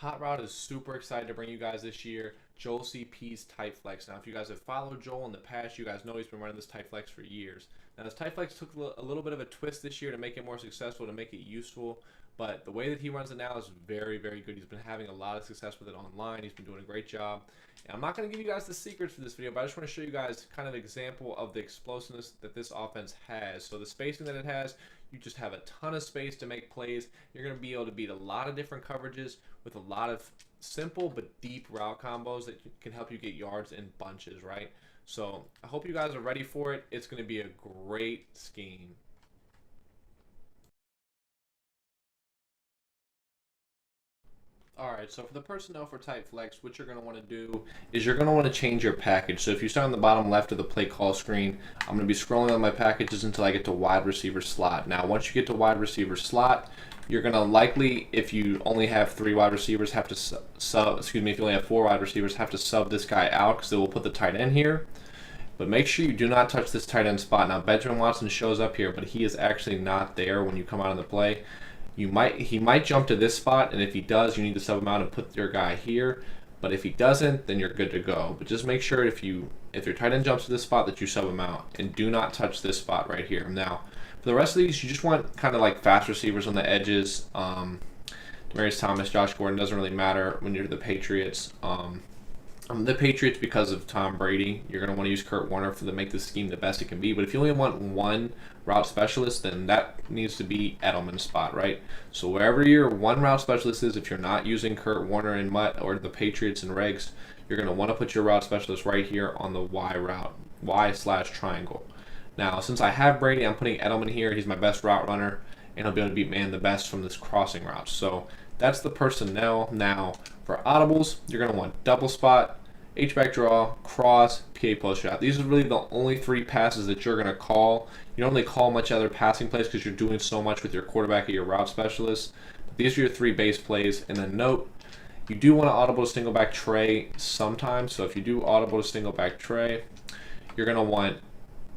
Hot Rod is super excited to bring you guys this year Joel CP's Tight Flex. Now, if you guys have followed Joel in the past, you guys know he's been running this Tight Flex for years. Now, this Tight Flex took a little bit of a twist this year to make it more successful, to make it useful. But the way that he runs it now is very, very good. He's been having a lot of success with it online. He's been doing a great job. And I'm not going to give you guys the secrets for this video, but I just want to show you guys kind of an example of the explosiveness that this offense has. So the spacing that it has, you just have a ton of space to make plays. You're going to be able to beat a lot of different coverages with a lot of simple but deep route combos that can help you get yards in bunches, right? So I hope you guys are ready for it. It's going to be a great scheme. Alright, so for the personnel for Tight Flex, what you're going to want to do is you're going to want to change your package. So if you start on the bottom left of the play call screen, I'm going to be scrolling on my packages until I get to wide receiver slot. Now, once you get to wide receiver slot, you're going to likely, if you only have 3 wide receivers, have to if you only have 4 wide receivers, have to sub this guy out because it will put the tight end here. But make sure you do not touch this tight end spot. Now, Benjamin Watson shows up here, but he is actually not there when you come out of the play. He might jump to this spot, and if he does, you need to sub him out and put your guy here. But if he doesn't, then you're good to go. But just make sure if your tight end jumps to this spot that you sub him out, and do not touch this spot right here. Now, for the rest of these, you just want kind of like fast receivers on the edges. Demaryius Thomas, Josh Gordon, doesn't really matter when you're the Patriots. The Patriots, because of Tom Brady, you're going to want to use Kurt Warner to make this scheme the best it can be. But if you only want one route specialist, then that needs to be Edelman's spot, right? So wherever your one route specialist is, if you're not using Kurt Warner and Mutt or the Patriots and Regs, you're going to want to put your route specialist right here on the Y route, Y/triangle. Now, since I have Brady, I'm putting Edelman here. He's my best route runner, and he'll be able to beat man the best from this crossing route. So that's the personnel. Now, for audibles, you're going to want double spot, H-back draw, cross, PA post shot. These are really the only 3 passes that you're going to call. You don't really call much other passing plays because you're doing so much with your quarterback and your route specialist. But these are your 3 base plays. And then note, you do want to audible to single back tray sometimes. So if you do audible to single back tray, you're going to want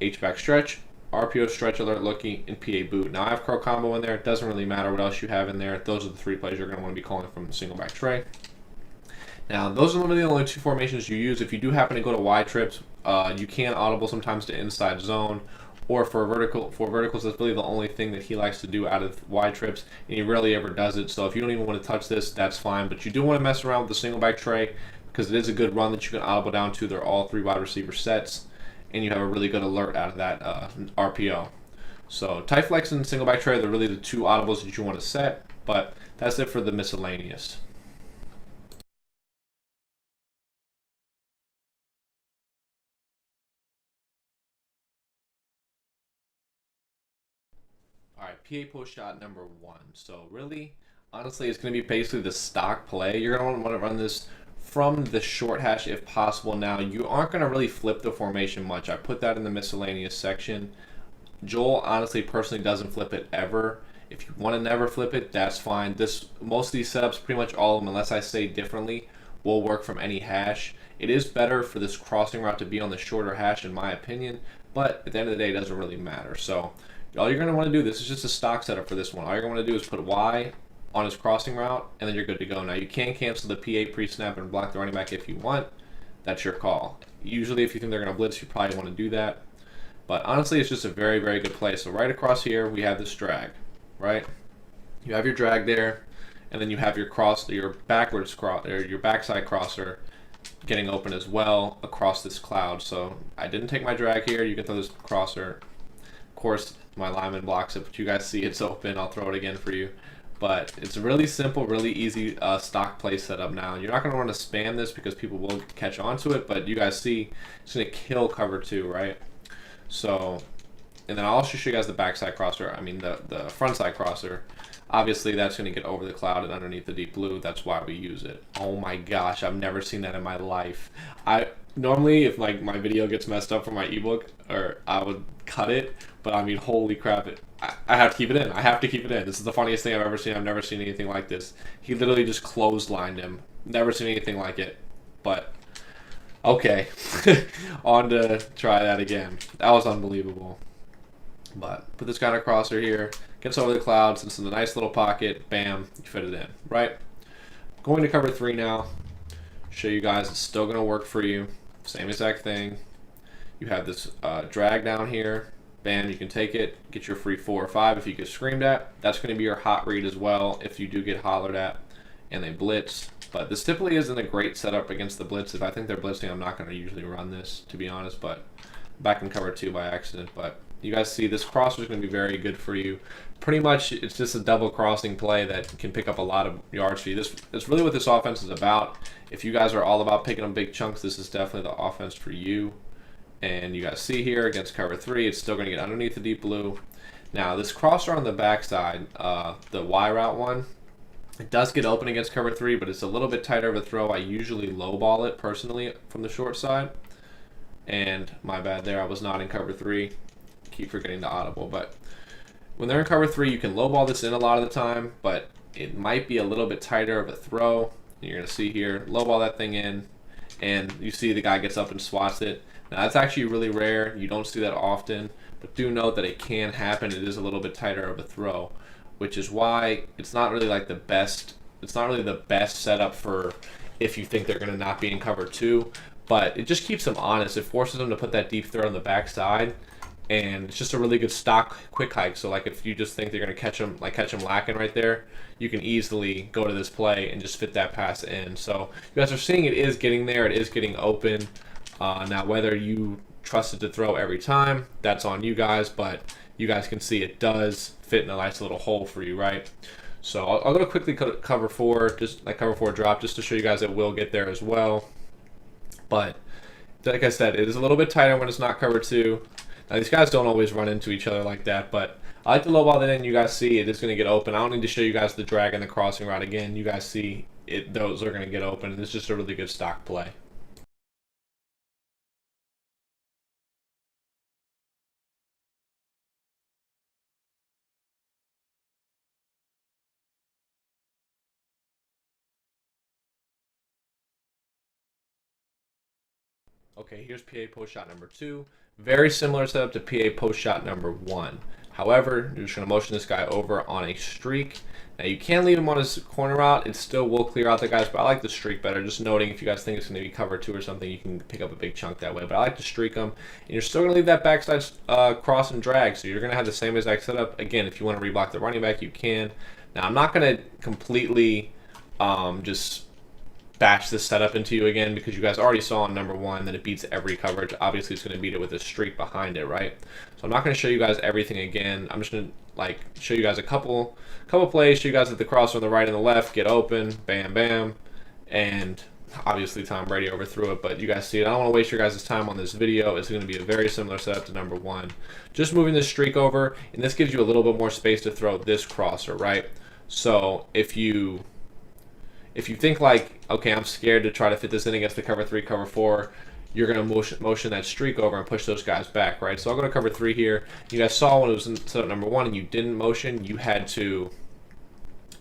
H-back stretch, RPO stretch alert looking, and PA boot. Now I have curl combo in there. It doesn't really matter what else you have in there. Those are the 3 plays you're going to want to be calling from the single back tray. Now, those are really the only 2 formations you use. If you do happen to go to wide trips, you can audible sometimes to inside zone, or for verticals, that's really the only thing that he likes to do out of wide trips, and he rarely ever does it. So if you don't even want to touch this, that's fine. But you do want to mess around with the single back tray because it is a good run that you can audible down to. They're all 3 wide receiver sets, and you have a really good alert out of that RPO. So tight flex and single back tray, they're really the 2 audibles that you want to set. But that's it for the miscellaneous. Alright, PA post shot number 1. So really, honestly, it's going to be basically the stock play. You're going to want to run this from the short hash if possible. Now, you aren't going to really flip the formation much. I put that in the miscellaneous section. Joel, honestly, personally doesn't flip it ever. If you want to never flip it, that's fine. Most of these setups, pretty much all of them, unless I say differently, will work from any hash. It is better for this crossing route to be on the shorter hash, in my opinion, but at the end of the day, it doesn't really matter. So all you're going to want to do, this is just a stock setup for this one. All you're going to want to do is put Y on his crossing route, and then you're good to go. Now, you can cancel the PA pre-snap and block the running back if you want. That's your call. Usually, if you think they're going to blitz, you probably want to do that. But honestly, it's just a very, very good play. So right across here, we have this drag, right? You have your drag there, and then you have your backside crosser getting open as well across this cloud. So I didn't take my drag here. You can throw this crosser. Of course, my lineman blocks it, but you guys see it's open. I'll throw it again for you. But it's a really simple, really easy stock play setup now. You're not going to want to spam this because people will catch on to it, but you guys see it's going to kill cover 2, right? So, and then I'll also show you guys the backside crosser. I mean, the front side crosser. Obviously, that's going to get over the cloud and underneath the deep blue. That's why we use it. Oh my gosh, I've never seen that in my life. Normally, if like my video gets messed up for my ebook, or I would cut it, but I mean, holy crap, I have to keep it in. I have to keep it in. This is the funniest thing I've ever seen. I've never seen anything like this. He literally just clotheslined him. Never seen anything like it. But okay, on to try that again. That was unbelievable. But put this kind of crosser here, gets over the clouds, it's in a nice little pocket, bam, you fit it in, right? going to cover 3 now. Show you guys it's still going to work for you. Same exact thing. You have this drag down here. Bam, you can take it, get your free 4 or 5 if you get screamed at. That's going to be your hot read as well if you do get hollered at and they blitz. But this typically isn't a great setup against the blitz. If I think they're blitzing, I'm not going to usually run this, to be honest, but back in cover 2 by accident. But you guys see this crosser is going to be very good for you. Pretty much it's just a double crossing play that can pick up a lot of yards for you. That's really what this offense is about. If you guys are all about picking up big chunks, this is definitely the offense for you. And you guys see here against cover 3, it's still going to get underneath the deep blue. Now this crosser on the backside, the Y route one, it does get open against cover 3, but it's a little bit tighter of a throw. I usually low ball it personally from the short side. And my bad there, I was not in cover 3. Keep forgetting the audible, but when they're in cover 3, you can low ball this in a lot of the time, but it might be a little bit tighter of a throw. You're going to see here, low ball that thing in, and you see the guy gets up and swats it. Now that's actually really rare. You don't see that often, but do note that it can happen. It is a little bit tighter of a throw, which is why it's not really like the best. It's not really the best setup for if you think they're going to not be in cover 2, but it just keeps them honest. It forces them to put that deep throw on the backside, and it's just a really good stock quick hike. So like if you just think they're going to catch them lacking right there, you can easily go to this play and just fit that pass in. So you guys are seeing it is getting there. It is getting open. Now, whether you trust it to throw every time, that's on you guys, but you guys can see it does fit in a nice little hole for you, right? So I'll go to quickly cover 4, just like cover 4 drop, just to show you guys it will get there as well. But like I said, it is a little bit tighter when it's not cover 2. Now, these guys don't always run into each other like that, but I like to low ball that in. You guys see it is going to get open. I don't need to show you guys the drag and the crossing route again. You guys see it; those are going to get open, and it's just a really good stock play. Okay, here's PA post shot number 2. Very similar setup to PA post shot number 1. However, you're just going to motion this guy over on a streak. Now, you can leave him on his corner route. It still will clear out the guys, but I like the streak better. Just noting, if you guys think it's going to be cover 2 or something, you can pick up a big chunk that way. But I like to streak them. And you're still going to leave that backside cross and drag. So you're going to have the same exact setup. Again, if you want to reblock the running back, you can. Now, I'm not going to completely just bash this setup into you again, because you guys already saw on number 1 that it beats every coverage. Obviously, it's going to beat it with a streak behind it, right? So I'm not going to show you guys everything again. I'm just going to like show you guys a couple plays, show you guys that the cross on the right and the left get open, bam, bam, and obviously Tom Brady overthrew it, but you guys see it. I don't want to waste your guys' time on this video. It's going to be a very similar setup to number 1. Just moving this streak over, and this gives you a little bit more space to throw this crosser, right? So if you think like, okay, I'm scared to try to fit this in against the cover 3, cover 4, you're going to motion that streak over and push those guys back, right? So I'll go to cover 3 here. You guys saw when it was in setup number 1 and you didn't motion, you had to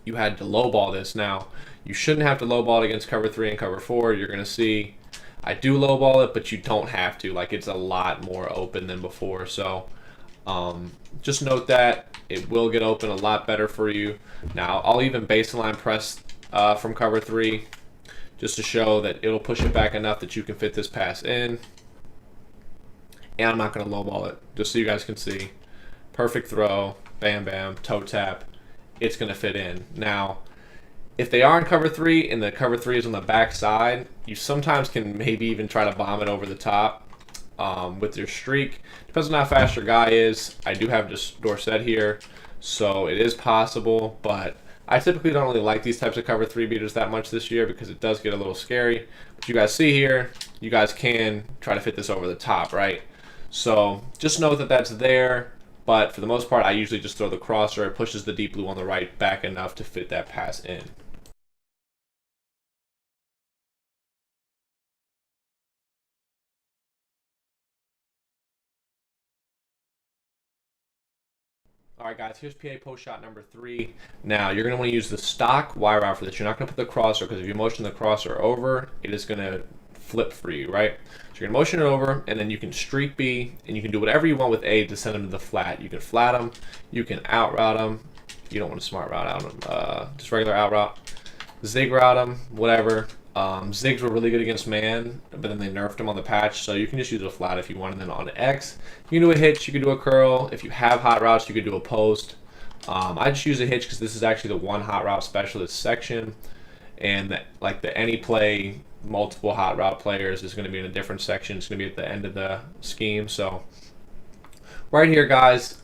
low ball this. Now, you shouldn't have to low ball it against cover 3 and cover 4. You're going to see I do low ball it, but you don't have to. Like, it's a lot more open than before. So just note that it will get open a lot better for you. Now, I'll even baseline press from cover 3 just to show that it'll push it back enough that you can fit this pass in. And I'm not going to lowball it, just so you guys can see. Perfect throw, bam, bam, toe tap. It's going to fit in. Now, if they are in cover 3 and the cover 3 is on the back side, you sometimes can maybe even try to bomb it over the top with your streak. Depends on how fast your guy is. I do have just Dorsett here, so it is possible, but I typically don't really like these types of cover 3 beaters that much this year because it does get a little scary. But you guys see here, you guys can try to fit this over the top, right? So just know that that's there, but for the most part, I usually just throw the crosser. It pushes the deep blue on the right back enough to fit that pass in. All right, guys, here's PA post shot number 3. Now, you're going to want to use the stock Y route for this. You're not going to put the crosser, because if you motion the crosser over, it is going to flip for you, right? So you're going to motion it over, and then you can streak B, and you can do whatever you want with A to send them to the flat. You can flat them. You can out route them. You don't want to smart route out them. Just regular out route. zig route them, whatever. Zigs were really good against man, but then they nerfed them on the patch, so you can just use a flat if you want. And then on X, you can do a hitch, you can do a curl. If you have hot routes, you could do a post. I just use a hitch because this is actually the one hot route specialist section, and like the any play multiple hot route players is going to be in a different section. It's going to be at the end of the scheme. So right here, guys,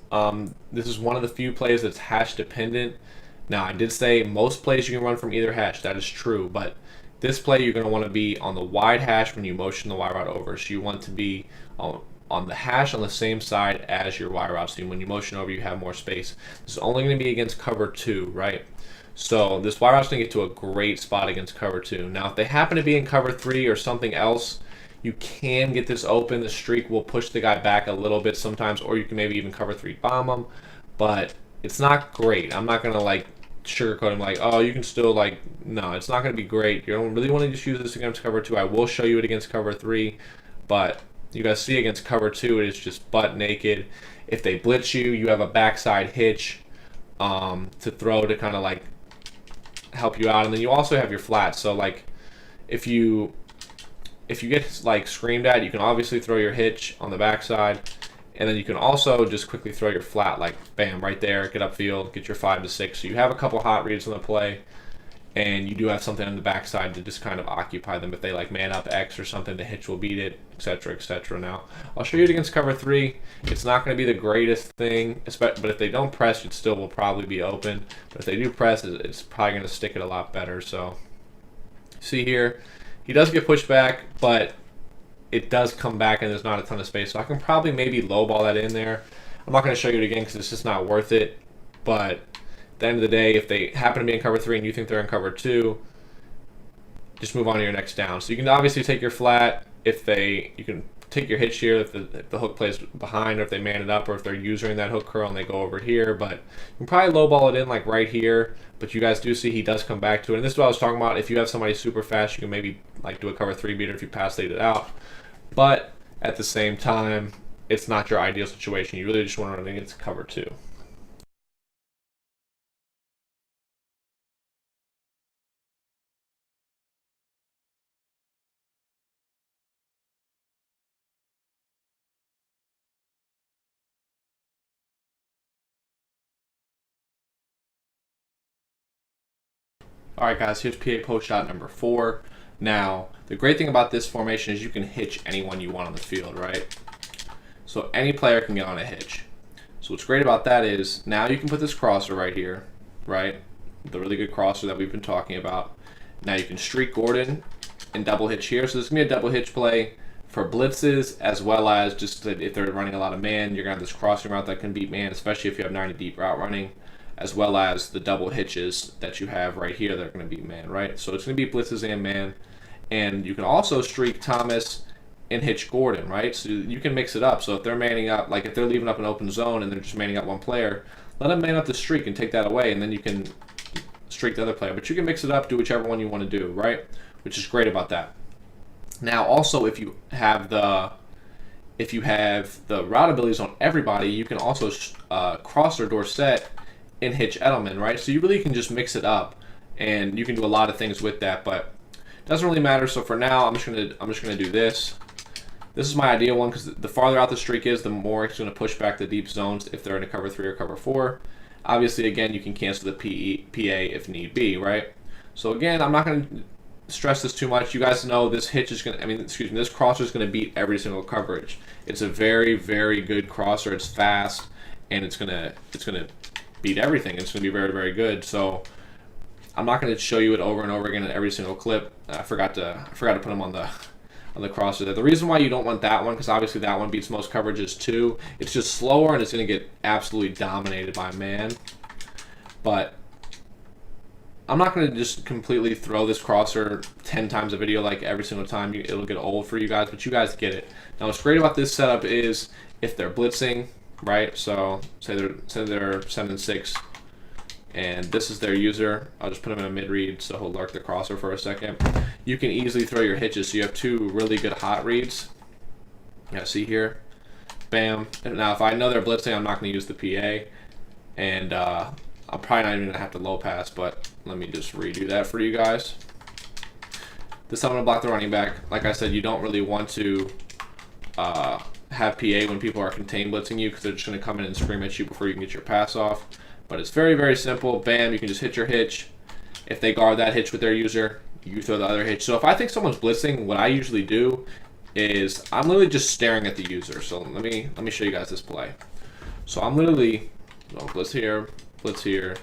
this is one of the few plays that's hash dependent. Now, I did say most plays you can run from either hash. That is true, but this play you're going to want to be on the wide hash when you motion the Y route over. So you want to be on the hash on the same side as your Y route. So when you motion over, you have more space. This is only going to be against cover 2, right? So this Y route's going to get to a great spot against cover 2. Now, if they happen to be in cover 3 or something else, you can get this open. The streak will push the guy back a little bit sometimes, or you can maybe even cover 3 bomb him. But it's not great. I'm not going to like sugarcoat him like, oh, you can still like, no, it's not going to be great. You don't really want to just use this against cover 2. I will show you it against cover 3, but you guys see against cover 2, it is just butt naked. If they blitz you, you have a backside hitch to throw to kind of like help you out, and then you also have your flats. So like if you get like screamed at, you can obviously throw your hitch on the backside, and then you can also just quickly throw your flat, like bam, right there, get upfield, get your 5 to 6. So you have a couple hot reads on the play, and you do have something on the backside to just kind of occupy them. If they like man up X or something, the hitch will beat it, etc., etc. Now, I'll show you it against cover 3. It's not going to be the greatest thing, but if they don't press, it still will probably be open. But if they do press, it's probably going to stick it a lot better. So, see here, he does get pushed back, but it does come back and there's not a ton of space. So I can probably maybe lowball that in there. I'm not going to show you it again because it's just not worth it. But at the end of the day, if they happen to be in cover 3 and you think they're in cover 2, just move on to your next down. So you can obviously take your flat you can take your hitch here if the hook plays behind, or if they man it up, or if they're using that hook curl and they go over here. But you can probably lowball it in like right here. But you guys do see he does come back to it. And this is what I was talking about. If you have somebody super fast, you can maybe like do a cover 3 beater if you pass lead it out. But at the same time, it's not your ideal situation. You really just want to run against cover 2. Alright guys, here's PA post shot number 4. Now, the great thing about this formation is you can hitch anyone you want on the field, right? So any player can get on a hitch. So what's great about that is now you can put this crosser right here, right? The really good crosser that we've been talking about. Now you can streak Gordon and double hitch here. So this is going to be a double hitch play for blitzes, as well as just if they're running a lot of man, you're going to have this crossing route that can beat man, especially if you have 90 deep route running, as well as the double hitches that you have right here that are going to beat man, right? So it's going to be blitzes and man. And you can also streak Thomas and hitch Gordon, right? So you can mix it up. So if they're manning up, like if they're leaving up an open zone and they're just manning up one player, let them man up the streak and take that away, and then you can streak the other player. But you can mix it up, do whichever one you want to do, right? Which is great about that. Now, also, if you have the route abilities on everybody, you can also cross or Dorsett and hitch Edelman, right? So you really can just mix it up, and you can do a lot of things with that. But it doesn't really matter. So for now, I'm just gonna do this. This is my ideal one because the farther out the streak is, the more it's going to push back the deep zones if they're in a cover 3 or cover 4. Obviously, again, you can cancel the PA if need be, right? So again, I'm not going to stress this too much. You guys know this hitch is going to, this crosser is going to beat every single coverage. It's a very, very good crosser. It's fast, and it's going to beat everything. It's going to be very, very good. So I'm not going to show you it over and over again in every single clip. I forgot to put them on the crosser there. The reason why you don't want that one, because obviously that one beats most coverages too. It's just slower and it's going to get absolutely dominated by man. But I'm not going to just completely throw this crosser 10 times a video like every single time. It'll get old for you guys, but you guys get it. Now what's great about this setup is if they're blitzing, right? So say they're 7-6. And this is their user. I'll just put him in a mid-read so he'll lurk the crosser for a second. You can easily throw your hitches. So you have 2 really good hot reads. Yeah, see here? Bam. Now, if I know they're blitzing, I'm not going to use the PA. And I'm probably not even going to have to low pass, but Let me just redo that for you guys. This time I'm going to block the running back. Like I said, you don't really want to have PA when people are contain blitzing you because they're just going to come in and scream at you before you can get your pass off. But it's very, very simple. Bam, you can just hit your hitch. If they guard that hitch with their user, you throw the other hitch. So if I think someone's blitzing, what I usually do is I'm literally just staring at the user. So let me show you guys this play. So I'm literally, blitz here, blitz here,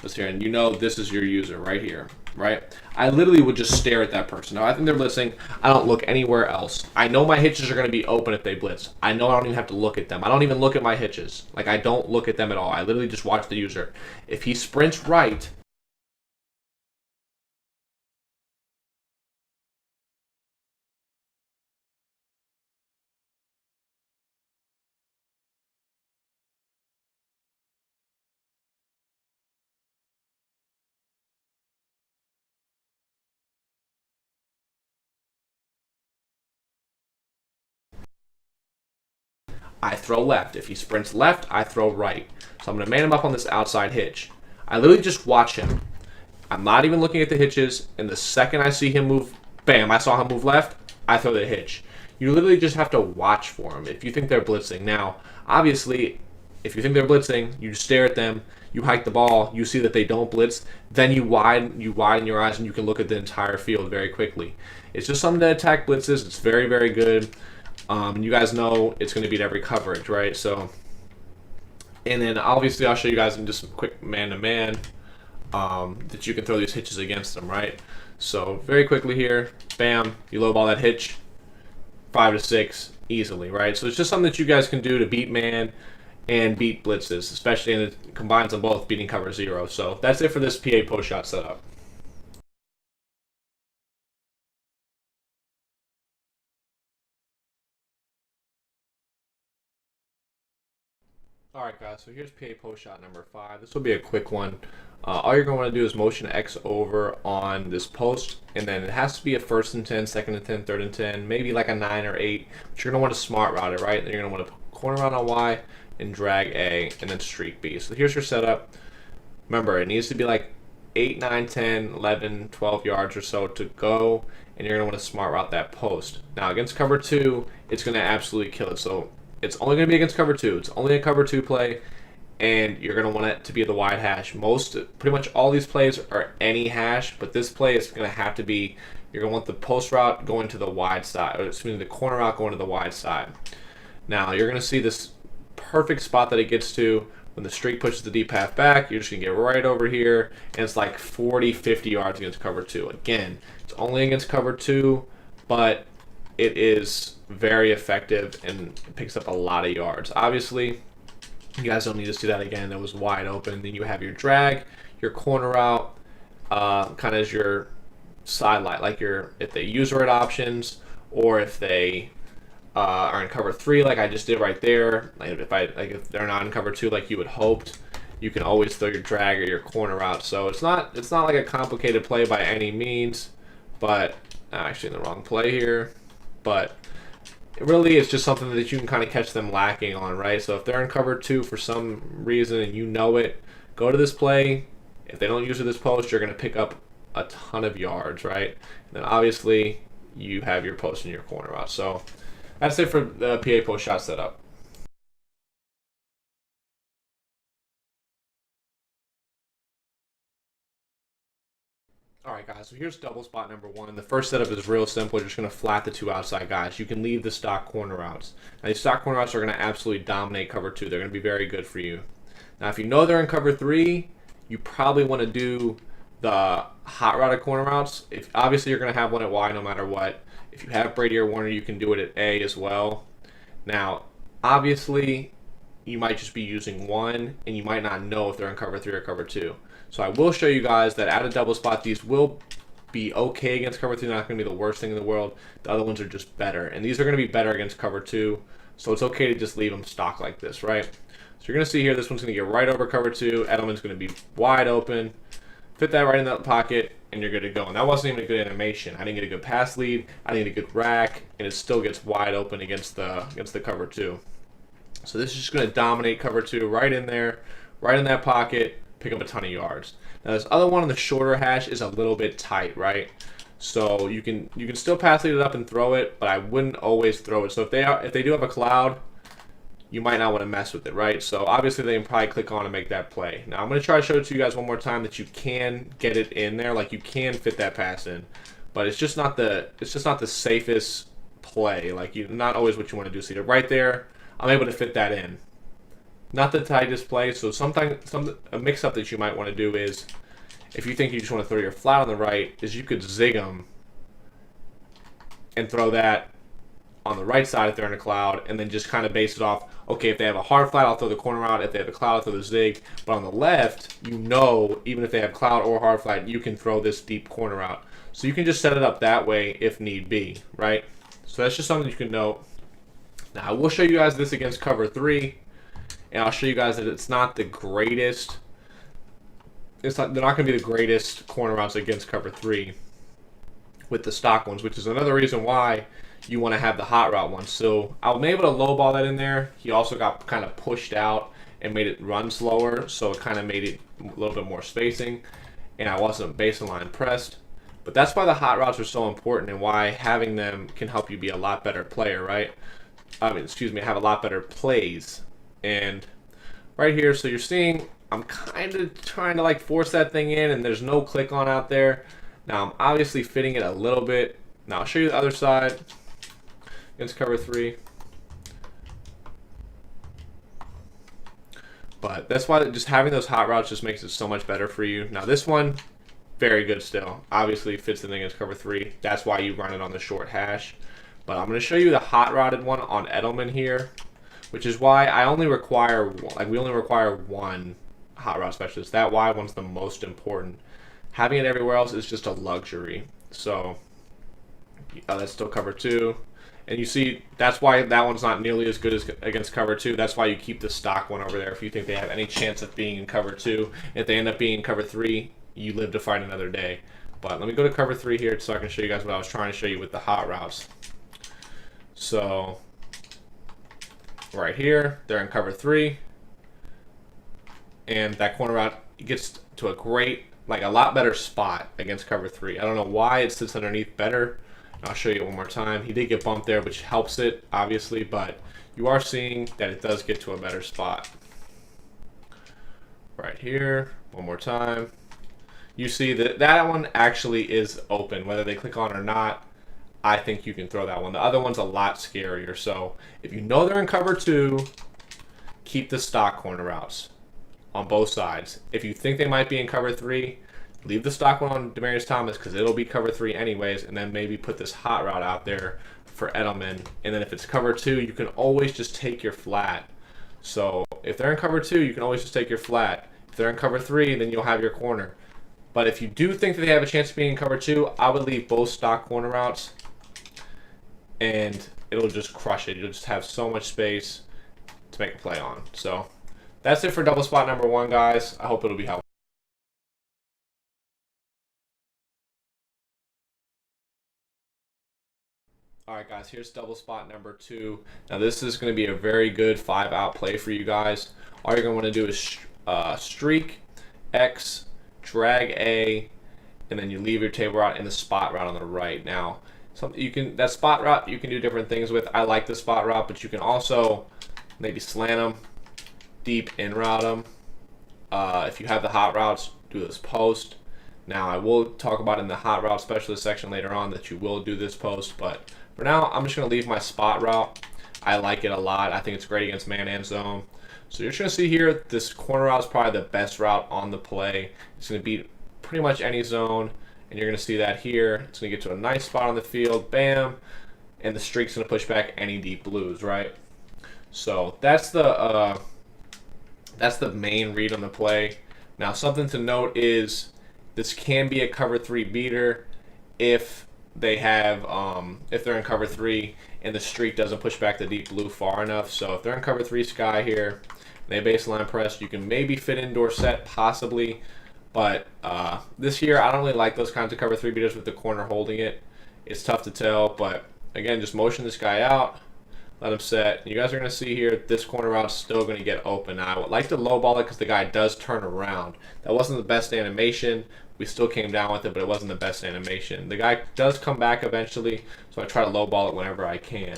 blitz here, and you know this is your user right here, right? I literally would just stare at that person. Now I think they're blitzing. I don't look anywhere else. I know my hitches are going to be open if they blitz. I know I don't even have to look at them. I don't even look at my hitches. Like I don't look at them at all. I literally just watch the user. If he sprints right, I throw left. If he sprints left, I throw right. So I'm going to man him up on this outside hitch. I literally just watch him. I'm not even looking at the hitches. And the second I see him move, bam, I saw him move left, I throw the hitch. You literally just have to watch for him if you think they're blitzing. Now, obviously, if you think they're blitzing, you stare at them, you hike the ball, you see that they don't blitz, then you widen your eyes and you can look at the entire field very quickly. It's just something to attack blitzes. It's very, very good. And you guys know it's going to beat every coverage, right? So, and then obviously I'll show you guys in just some quick man-to-man that you can throw these hitches against them, right? So very quickly here, bam, you low ball that hitch, 5 to 6 easily, right? So it's just something that you guys can do to beat man and beat blitzes, especially, and it combines them both, beating cover 0. So that's it for this PA post shot setup. Alright guys, so here's PA post shot number 5. This will be a quick one. All you're going to want to do is motion X over on this post, and then it has to be a 1st and 10, 2nd and 10, 3rd and 10, maybe like a 9 or 8. But you're going to want to smart route it, right? Then you're going to want to put corner route on Y and drag A and then streak B. So here's your setup. Remember, it needs to be like 8, 9, 10, 11, 12 yards or so to go, and you're going to want to smart route that post. Now against cover 2, it's going to absolutely kill it. So it's only going to be against cover 2. It's only a cover 2 play, and you're going to want it to be the wide hash. Pretty much all these plays are any hash, but this play is going to have to be, you're going to want the post route going to the wide side, or excuse me, the corner route going to the wide side. Now you're going to see this perfect spot that it gets to when the streak pushes the deep half back. You're just going to get right over here, and it's like 40, 50 yards against cover 2. Again, it's only against cover 2, but it is very effective and it picks up a lot of yards. Obviously, you guys don't need to see that again. It was wide open. Then you have your drag, your corner route, kind of as your sidelight, like if they use right options, or if they are in cover 3, like I just did right there. Like if they're not in cover 2, like you would hoped, you can always throw your drag or your corner route. So it's not like a complicated play by any means, but actually in the wrong play here. But it really is just something that you can kind of catch them lacking on, right? So if they're in cover 2 for some reason and you know it, go to this play. If they don't use this post, you're going to pick up a ton of yards, right? And then obviously you have your post and your corner route. So that's it for the PA post shot setup. Alright guys, so here's double spot number 1. The first setup is real simple. You're just going to flat the 2 outside guys. You can leave the stock corner routes. Now these stock corner routes are going to absolutely dominate cover 2. They're going to be very good for you. Now if you know they're in cover 3, you probably want to do the hot routed corner routes. Obviously you're going to have one at Y no matter what. If you have Brady or Warner, you can do it at A as well. Now obviously you might just be using one and you might not know if they're in cover 3 or cover 2. So I will show you guys that at a double spot, these will be okay against cover 3. They're not going to be the worst thing in the world. The other ones are just better. And these are going to be better against cover 2. So it's okay to just leave them stock like this, right? So you're going to see here, this one's going to get right over cover 2. Edelman's going to be wide open. Fit that right in that pocket, and you're good to go. And that wasn't even a good animation. I didn't get a good pass lead. I didn't get a good rack, and it still gets wide open against the cover 2. So this is just going to dominate cover 2 right in there, right in that pocket, pick up a ton of yards. Now this other one on the shorter hash is a little bit tight, right? So you can still pass lead it up and throw it, but I wouldn't always throw it. So if they do have a cloud, you might not want to mess with it, right? So obviously they can probably click on and make that play. Now I'm going to try to show it to you guys one more time that you can get it in there, like you can fit that pass in, but it's just not the safest play. Like not always what you want to do. See, right there, I'm able to fit that in. Not the tightest play. So a mix-up that you might want to do is, if you think you just want to throw your flat on the right, is you could zig them and throw that on the right side if they're in a cloud, and then just kind of base it off, okay, if they have a hard flat, I'll throw the corner out. If they have a cloud, I'll throw the zig. But on the left, you know, even if they have cloud or hard flat, you can throw this deep corner out. So you can just set it up that way if need be, right? So that's just something you can note. Now, I will show you guys this against cover 3, and I'll show you guys that it's not the greatest. They're not going to be the greatest corner routes against cover 3 with the stock ones, which is another reason why you want to have the hot route one. So I was able to lowball that in there. He also got kind of pushed out and made it run slower, so it kind of made it a little bit more spacing, and I wasn't baseline pressed. But that's why the hot routes are so important, and why having them can help you be a lot better player, right? Have a lot better plays. And right here, so you're seeing I'm kind of trying to like force that thing in, and there's no click on out there. Now I'm obviously fitting it a little bit. Now I'll show you the other side against cover 3. But that's why just having those hot routes just makes it so much better for you. Now this one, very good still. Obviously fits the thing against cover 3. That's why you run it on the short hash. But I'm going to show you the hot routed one on Edelman here, which is why we only require one hot route specialist. That wide one's the most important. Having it everywhere else is just a luxury. So that's still cover 2. And you see, that's why that one's not nearly as good as against cover 2. That's why you keep the stock one over there if you think they have any chance of being in cover 2. If they end up being in cover 3, you live to fight another day. But let me go to cover 3 here so I can show you guys what I was trying to show you with the hot routes. So right here, they're in cover 3. And that corner route gets to a lot better spot against cover 3. I don't know why it sits underneath better. I'll show you one more time. He did get bumped there, which helps it, obviously, but you are seeing that it does get to a better spot. Right here, one more time. You see that that one actually is open. Whether they click on it or not, I think you can throw that one. The other one's a lot scarier. So if you know they're in cover 2, keep the stock corner routes on both sides. If you think they might be in cover 3, leave the stock one on Demaryius Thomas because it'll be cover 3 anyways, and then maybe put this hot route out there for Edelman. And then if it's cover 2, you can always just take your flat. So if they're in cover 2, you can always just take your flat. If they're in cover 3, then you'll have your corner. But if you do think that they have a chance of being in cover 2, I would leave both stock corner routes, and it'll just crush it. You'll just have so much space to make a play on. So that's it for double spot number 1, guys. I hope it'll be helpful. Alright guys, here's double spot number 2. Now this is going to be a very good 5-out play for you guys. All you're going to want to do is streak X, drag A, and then you leave your table route in the spot route on the right. Now, that spot route you can do different things with. I like the spot route, but you can also maybe slant them, deep in route them. If you have the hot routes, do this post. Now I will talk about in the hot route specialist section later on that you will do this post, but for now I'm just going to leave my spot route. I like it a lot. I think it's great against man and zone. So you're just going to see here, this corner route is probably the best route on the play. It's going to beat pretty much any zone, and you're going to see that here. It's going to get to a nice spot on the field, bam, and the streak's going to push back any deep blues, right? So that's the main read on the play. Now something to note is this can be a cover 3 beater if they have if they're in cover 3 and the streak doesn't push back the deep blue far enough. So if they're in cover 3 sky here, they baseline press, you can maybe fit indoor set possibly, but this year I don't really like those kinds of cover 3 beaters with the corner holding it. It's tough to tell, but again, just motion this guy out, Let him set. You guys are going to see here, this corner route's still going to get open. Now, I would like to lowball it because the guy does turn around. That wasn't the best animation. We still came down with it, but it wasn't the best animation. The guy does come back eventually, so I try to lowball it whenever I can.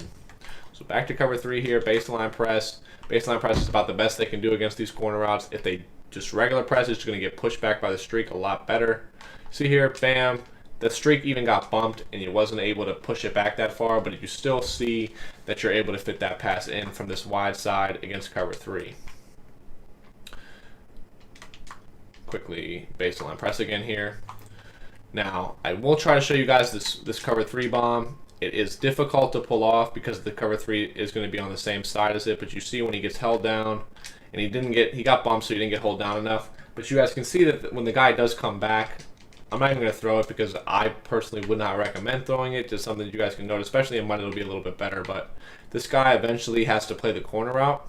So back to cover 3 here, baseline press. Baseline press is about the best they can do against these corner routes. If they just regular press, it's going to get pushed back by the streak a lot better. See here, bam. The streak even got bumped and you wasn't able to push it back that far, but you still see that you're able to fit that pass in from this wide side against cover 3. Quickly baseline press again here. Now, I will try to show you guys this cover 3 bomb. It is difficult to pull off because the cover 3 is going to be on the same side as it, but you see when he gets held down, and he got bumped so he didn't get held down enough. But you guys can see that when the guy does come back, I'm not even going to throw it because I personally would not recommend throwing it. Just something that you guys can note, especially in mud, it'll be a little bit better. But this guy eventually has to play the corner route.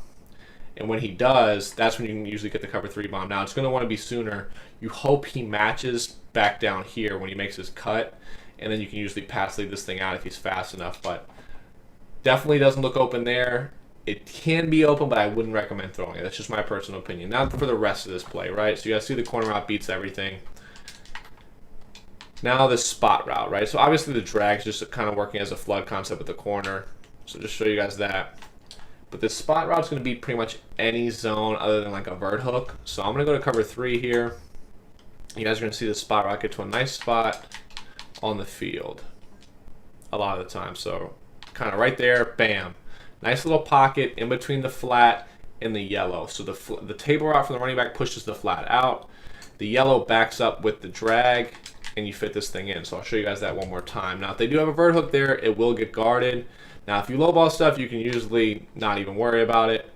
And when he does, that's when you can usually get the cover 3 bomb. Now, it's going to want to be sooner. You hope he matches back down here when he makes his cut. And then you can usually pass lead this thing out if he's fast enough. But definitely doesn't look open there. It can be open, but I wouldn't recommend throwing it. That's just my personal opinion. Not for the rest of this play, right? So you guys see the corner route beats everything. Now this spot route, right? So obviously the drag's just kind of working as a flood concept with the corner. So just show you guys that. But this spot route's going to be pretty much any zone other than like a vert hook. So I'm going to go to cover 3 here. You guys are going to see the spot route get to a nice spot on the field a lot of the time. So kind of right there, bam. Nice little pocket in between the flat and the yellow. So the table route from the running back pushes the flat out. The yellow backs up with the drag, and you fit this thing in. So I'll show you guys that one more time. Now, if they do have a vert hook there, it will get guarded. Now, if you lowball stuff, you can usually not even worry about it.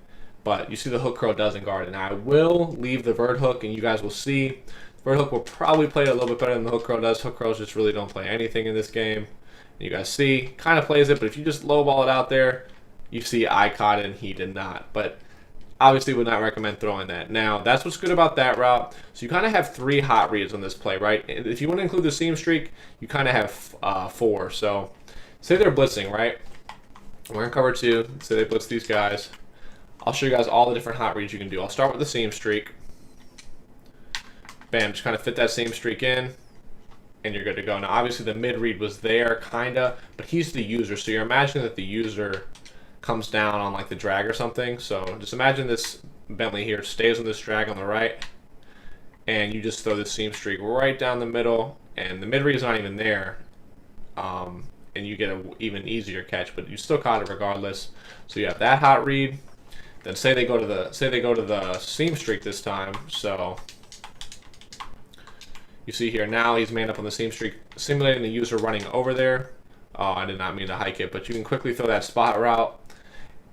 But you see the hook curl doesn't guard it. Now, I will leave the vert hook, and you guys will see the vert hook will probably play it a little bit better than the hook curl does. Hook curls just really don't play anything in this game. And you guys see, kind of plays it, but if you just lowball it out there, you see I caught it and he did not. But obviously would not recommend throwing that. Now, that's what's good about that route. So you kind of have 3 hot reads on this play, right? If you want to include the seam streak, you kind of have 4. So say they're blitzing, right? We're in cover 2. Say they blitz these guys. I'll show you guys all the different hot reads you can do. I'll start with the seam streak. Bam, just kind of fit that seam streak in, and you're good to go. Now, obviously the mid read was there, kind of, but he's the user. So you're imagining that the user comes down on like the drag or something. So just imagine this Bentley here stays on this drag on the right, and you just throw this seam streak right down the middle, and the mid read is not even there, and you get an even easier catch, but you still caught it regardless. So you have that hot read. Then say they go to the seam streak this time. So you see here now he's manned up on the seam streak, simulating the user running over there. Oh, I did not mean to hike it, but you can quickly throw that spot route.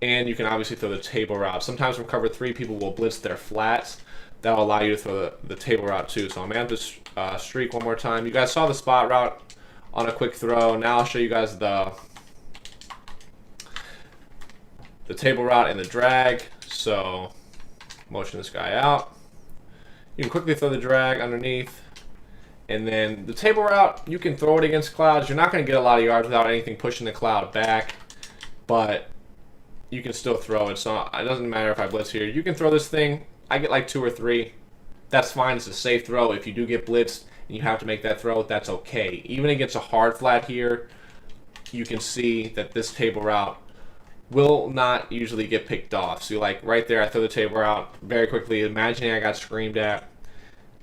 And you can obviously throw the table route. Sometimes from cover 3, people will blitz their flats. That will allow you to throw the table route too. So I'm going to have this streak one more time. You guys saw the spot route on a quick throw. Now I'll show you guys the table route and the drag. So motion this guy out. You can quickly throw the drag underneath. And then the table route, you can throw it against clouds. You're not going to get a lot of yards without anything pushing the cloud back. But you can still throw it. So it doesn't matter if I blitz here. You can throw this thing. I get like 2 or 3. That's fine. It's a safe throw. If you do get blitzed and you have to make that throw, that's okay. Even against a hard flat here, you can see that this table route will not usually get picked off. So like right there, I throw the table route very quickly. Imagining I got screamed at.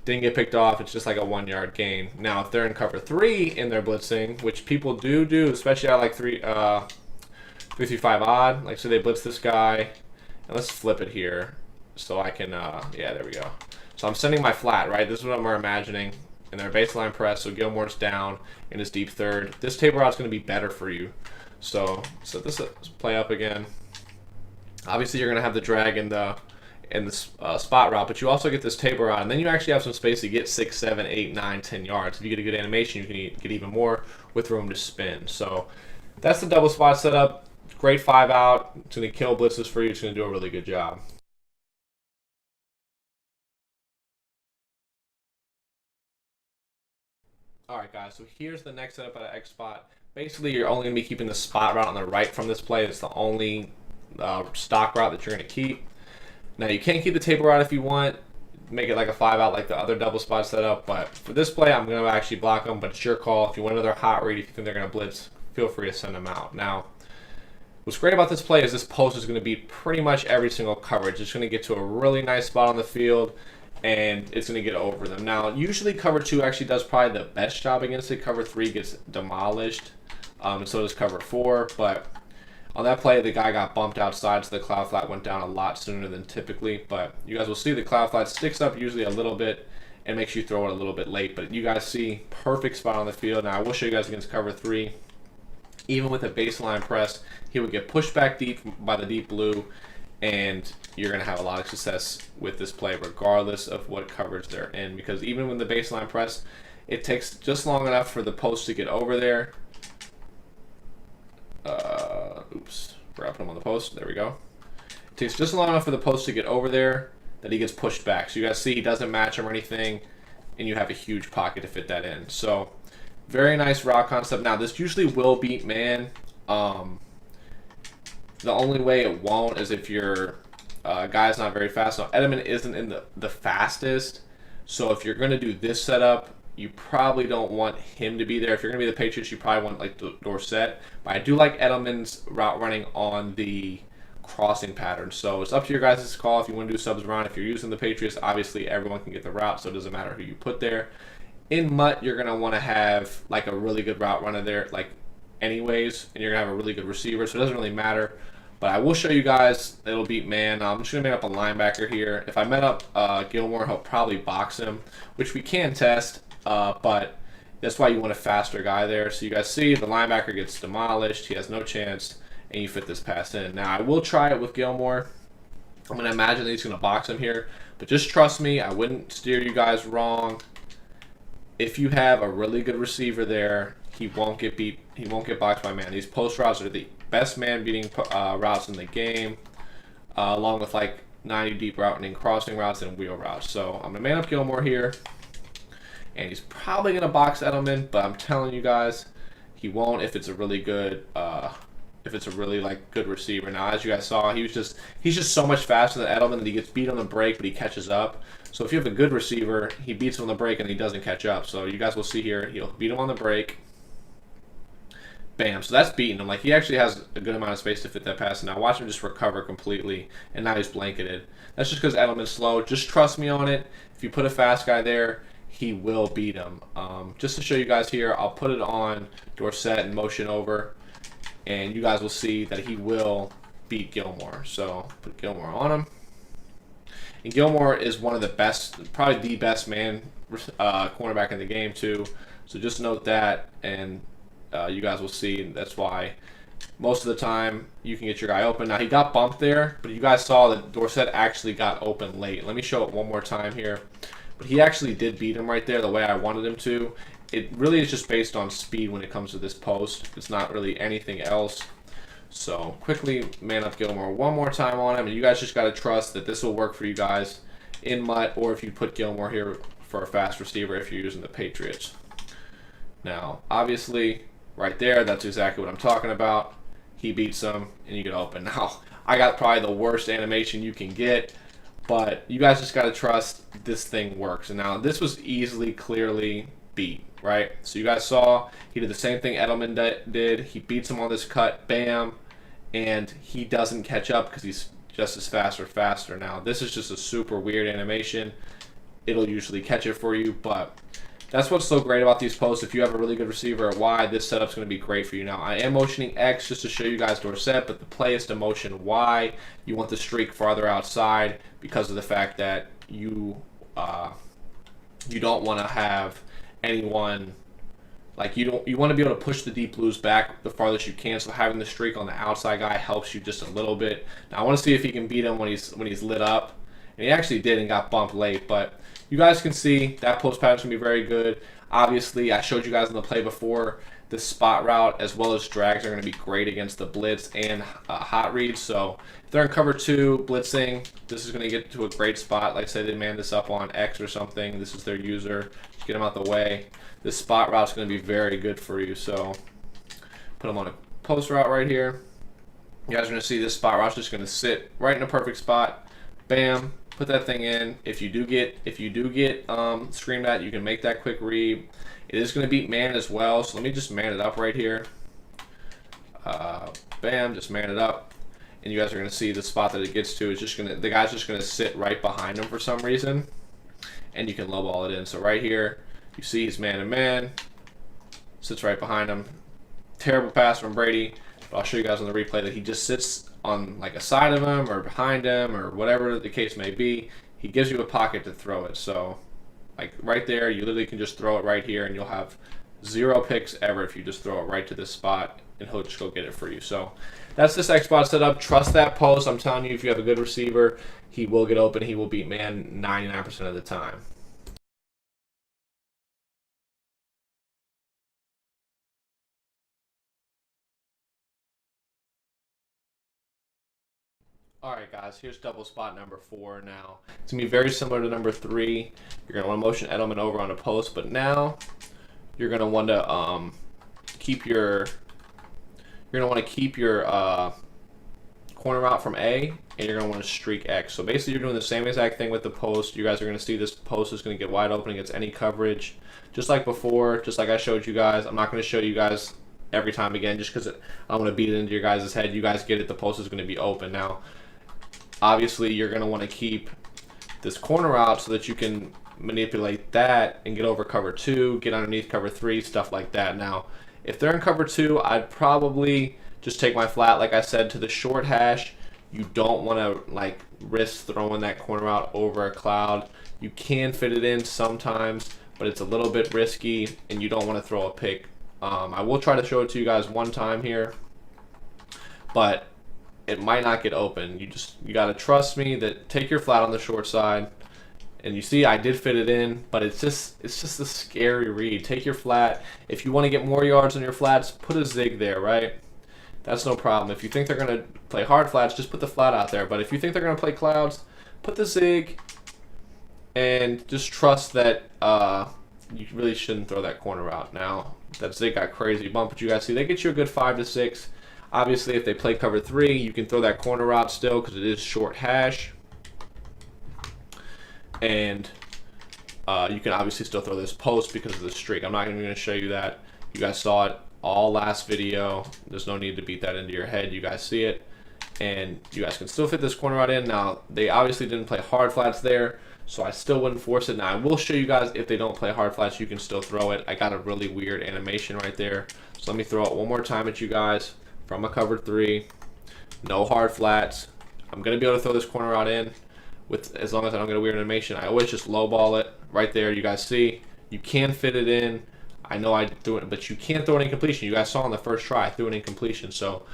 Didn't get picked off. It's just like a 1-yard gain. Now, if they're in cover 3 in their blitzing, which people do, especially at like 3-3-5 odd. Like, so they blitz this guy. And let's flip it here so I can, yeah, there we go. So I'm sending my flat, right? This is what we're imagining. And their baseline press, so Gilmore's down in his deep third. This table route's going to be better for you. So this play up again. Obviously, you're going to have the drag in the spot route, but you also get this table route, and then you actually have some space to get 6, 7, 8, 9, 10 yards. If you get a good animation, you can get even more with room to spin. So that's the double spot setup. Great 5 out. It's going to kill blitzes for you. It's going to do a really good job. All right, guys. So here's the next setup at X spot. Basically, you're only going to be keeping the spot route on the right from this play. It's the only stock route that you're going to keep. Now, you can keep the table route if you want. Make it like a 5 out like the other double spot setup. But for this play, I'm going to actually block them. But it's your call. If you want another hot read, if you think they're going to blitz, feel free to send them out. Now, what's great about this play is this post is going to beat pretty much every single coverage. It's going to get to a really nice spot on the field, and it's going to get over them. Now, usually cover 2 actually does probably the best job against it. Cover 3 gets demolished, and so does cover 4. But on that play, the guy got bumped outside, so the cloud flat went down a lot sooner than typically. But you guys will see the cloud flat sticks up usually a little bit and makes you throw it a little bit late. But you guys see perfect spot on the field. Now, I will show you guys against cover 3. Even with a baseline press, he would get pushed back deep by the deep blue, and you're going to have a lot of success with this play regardless of what coverage they're in, because even with the baseline press, it takes just long enough for the post to get over there. Oops, we're up him on the post. There we go. It takes just long enough for the post to get over there that he gets pushed back. So you guys see he doesn't match him or anything, and you have a huge pocket to fit that in. So very nice route concept. Now, this usually will beat man. The only way it won't is if your guy's not very fast. Now, Edelman isn't in the fastest, so if you're going to do this setup, you probably don't want him to be there. If you're going to be the Patriots, you probably want like Dorsett. But I do like Edelman's route running on the crossing pattern. So it's up to your guys' call if you want to do subs around. If you're using the Patriots, obviously everyone can get the route, so it doesn't matter who you put there. In Mutt, you're going to want to have like a really good route runner there, like anyways, and you're going to have a really good receiver, so it doesn't really matter. But I will show you guys it'll beat man. I'm just going to make up a linebacker here. If I met up Gilmore, he'll probably box him, which we can test, but that's why you want a faster guy there. So you guys see the linebacker gets demolished. He has no chance, and you fit this pass in. Now, I will try it with Gilmore. I'm going to imagine that he's going to box him here, but just trust me, I wouldn't steer you guys wrong. If you have a really good receiver there, he won't get beat. He won't get boxed by man. These post routes are the best man beating routes in the game, along with like 90 deep routing, crossing routes, and wheel routes. So I'm gonna man up Gilmore here, and he's probably gonna box Edelman, but I'm telling you guys, he won't if it's a really good, like good receiver. Now, as you guys saw, he's just so much faster than Edelman that he gets beat on the break, but he catches up. So if you have a good receiver, he beats him on the break and he doesn't catch up. So you guys will see here, he'll beat him on the break. Bam. So that's beating him. Like, he actually has a good amount of space to fit that pass. And now watch him just recover completely, and now he's blanketed. That's just because Edelman's slow. Just trust me on it. If you put a fast guy there, he will beat him. Just to show you guys here, I'll put it on Dorsett and motion over, and you guys will see that he will beat Gilmore. So put Gilmore on him. And Gilmore is one of the best, probably the best man cornerback in the game too. So just note that, and you guys will see. That's why most of the time you can get your guy open. Now, he got bumped there, but you guys saw that Dorsett actually got open late. Let me show it one more time here. But he actually did beat him right there the way I wanted him to. It really is just based on speed when it comes to this post. It's not really anything else. So quickly man up Gilmore one more time on him, and you guys just got to trust that this will work for you guys in Mutt, or if you put Gilmore here for a fast receiver if you're using the Patriots. Now, obviously, right there, that's exactly what I'm talking about. He beats him, and you get open. Now, I got probably the worst animation you can get, but you guys just got to trust this thing works. And now, this was easily, clearly beat, right? So you guys saw he did the same thing Edelman did. He beats him on this cut, bam, and he doesn't catch up because he's just as fast or faster. Now, this is just a super weird animation. It'll usually catch it for you, but that's what's so great about these posts. If you have a really good receiver at Y, this setup's going to be great for you. Now, I am motioning X just to show you guys Dorsett, but the play is to motion Y. You want the streak farther outside because of the fact that you don't want to have anyone, like you want to be able to push the deep blues back the farthest you can. So having the streak on the outside guy helps you just a little bit. Now, I want to see if he can beat him when he's lit up, and he actually did and got bumped late, but you guys can see that post pattern's going to be very good. Obviously, I showed you guys in the play before, the spot route as well as drags are going to be great against the blitz and hot reads. So if they're in cover 2 blitzing, this is going to get to a great spot. Like I said, they man this up on X or something. This is their user. Just get them out the way. This spot route is going to be very good for you. So put him on a post route right here. You guys are going to see this spot where I was just going to sit right in a perfect spot. Bam, put that thing in. If you do get screamed at, you can make that quick read. It is going to beat man as well, so let me just man it up right here. Bam, just man it up. And you guys are going to see the spot that it gets to is just going to, the guy's just going to sit right behind him for some reason. And you can low ball it in. So right here, you see he's man to man. Sits right behind him. Terrible pass from Brady. But I'll show you guys on the replay that he just sits on like a side of him or behind him or whatever the case may be. He gives you a pocket to throw it. So like right there, you literally can just throw it right here and you'll have 0 picks ever if you just throw it right to this spot and he'll just go get it for you. So that's this X spot setup. Trust that post. I'm telling you, if you have a good receiver, he will get open. He will beat man 99% of the time. Alright guys, here's double spot number 4 now. It's going to be very similar to number 3. You're going to want to motion Edelman over on a post, but now you're going to want to keep your corner route from A, and you're going to want to streak X. So basically you're doing the same exact thing with the post. You guys are going to see this post is going to get wide open against any coverage. Just like before, just like I showed you guys. I'm not going to show you guys every time again just because I want to beat it into your guys' head. You guys get it, the post is going to be open. Now, obviously, you're going to want to keep this corner out so that you can manipulate that and get over cover 2, get underneath cover 3, stuff like that. Now, if they're in cover 2, I'd probably just take my flat, like I said, to the short hash. You don't want to like risk throwing that corner out over a cloud. You can fit it in sometimes, but it's a little bit risky, and you don't want to throw a pick. I will try to show it to you guys one time here, but it might not get open. You got to trust me that take your flat on the short side. And you see I did fit it in, but it's just a scary read. Take your flat. If you want to get more yards on your flats, put a zig there, right? That's no problem. If you think they're going to play hard flats, just put the flat out there. But if you think they're going to play clouds, put the zig and just trust that you really shouldn't throw that corner out. Now, that zig got crazy bump, but you guys see they get you a good 5 to 6. Obviously, if they play cover 3, you can throw that corner out still because it is short hash. And you can obviously still throw this post because of the streak. I'm not even going to show you that. You guys saw it all last video. There's no need to beat that into your head. You guys see it. And you guys can still fit this corner out in. Now, they obviously didn't play hard flats there, so I still wouldn't force it. Now, I will show you guys if they don't play hard flats, you can still throw it. I got a really weird animation right there. So let me throw it one more time at you guys from a cover 3. No hard flats. I'm going to be able to throw this corner out in. As long as I don't get a weird animation. I always just low ball it right there. You guys see you can fit it in. I know I threw it, but you can't throw an incompletion. You guys saw on the first try I threw an incompletion. So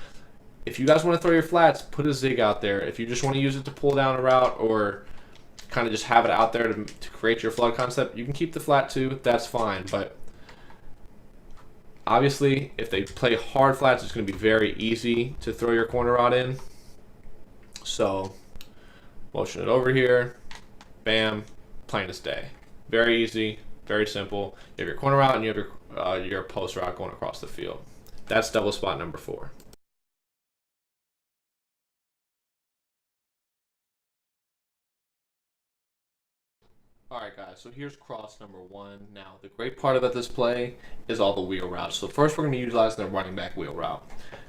if you guys want to throw your flats, put a zig out there. If you just want to use it to pull down a route or kind of just have it out there to create your flood concept, you can keep the flat too. That's fine. But obviously if they play hard flats, it's going to be very easy to throw your corner out in. So motion it over here, bam, plain as day. Very easy, very simple. You have your corner route and you have your post route going across the field. That's double spot number 4. Alright guys, so here's cross number 1. Now, the great part about this play is all the wheel routes. So first we're going to utilize the running back wheel route.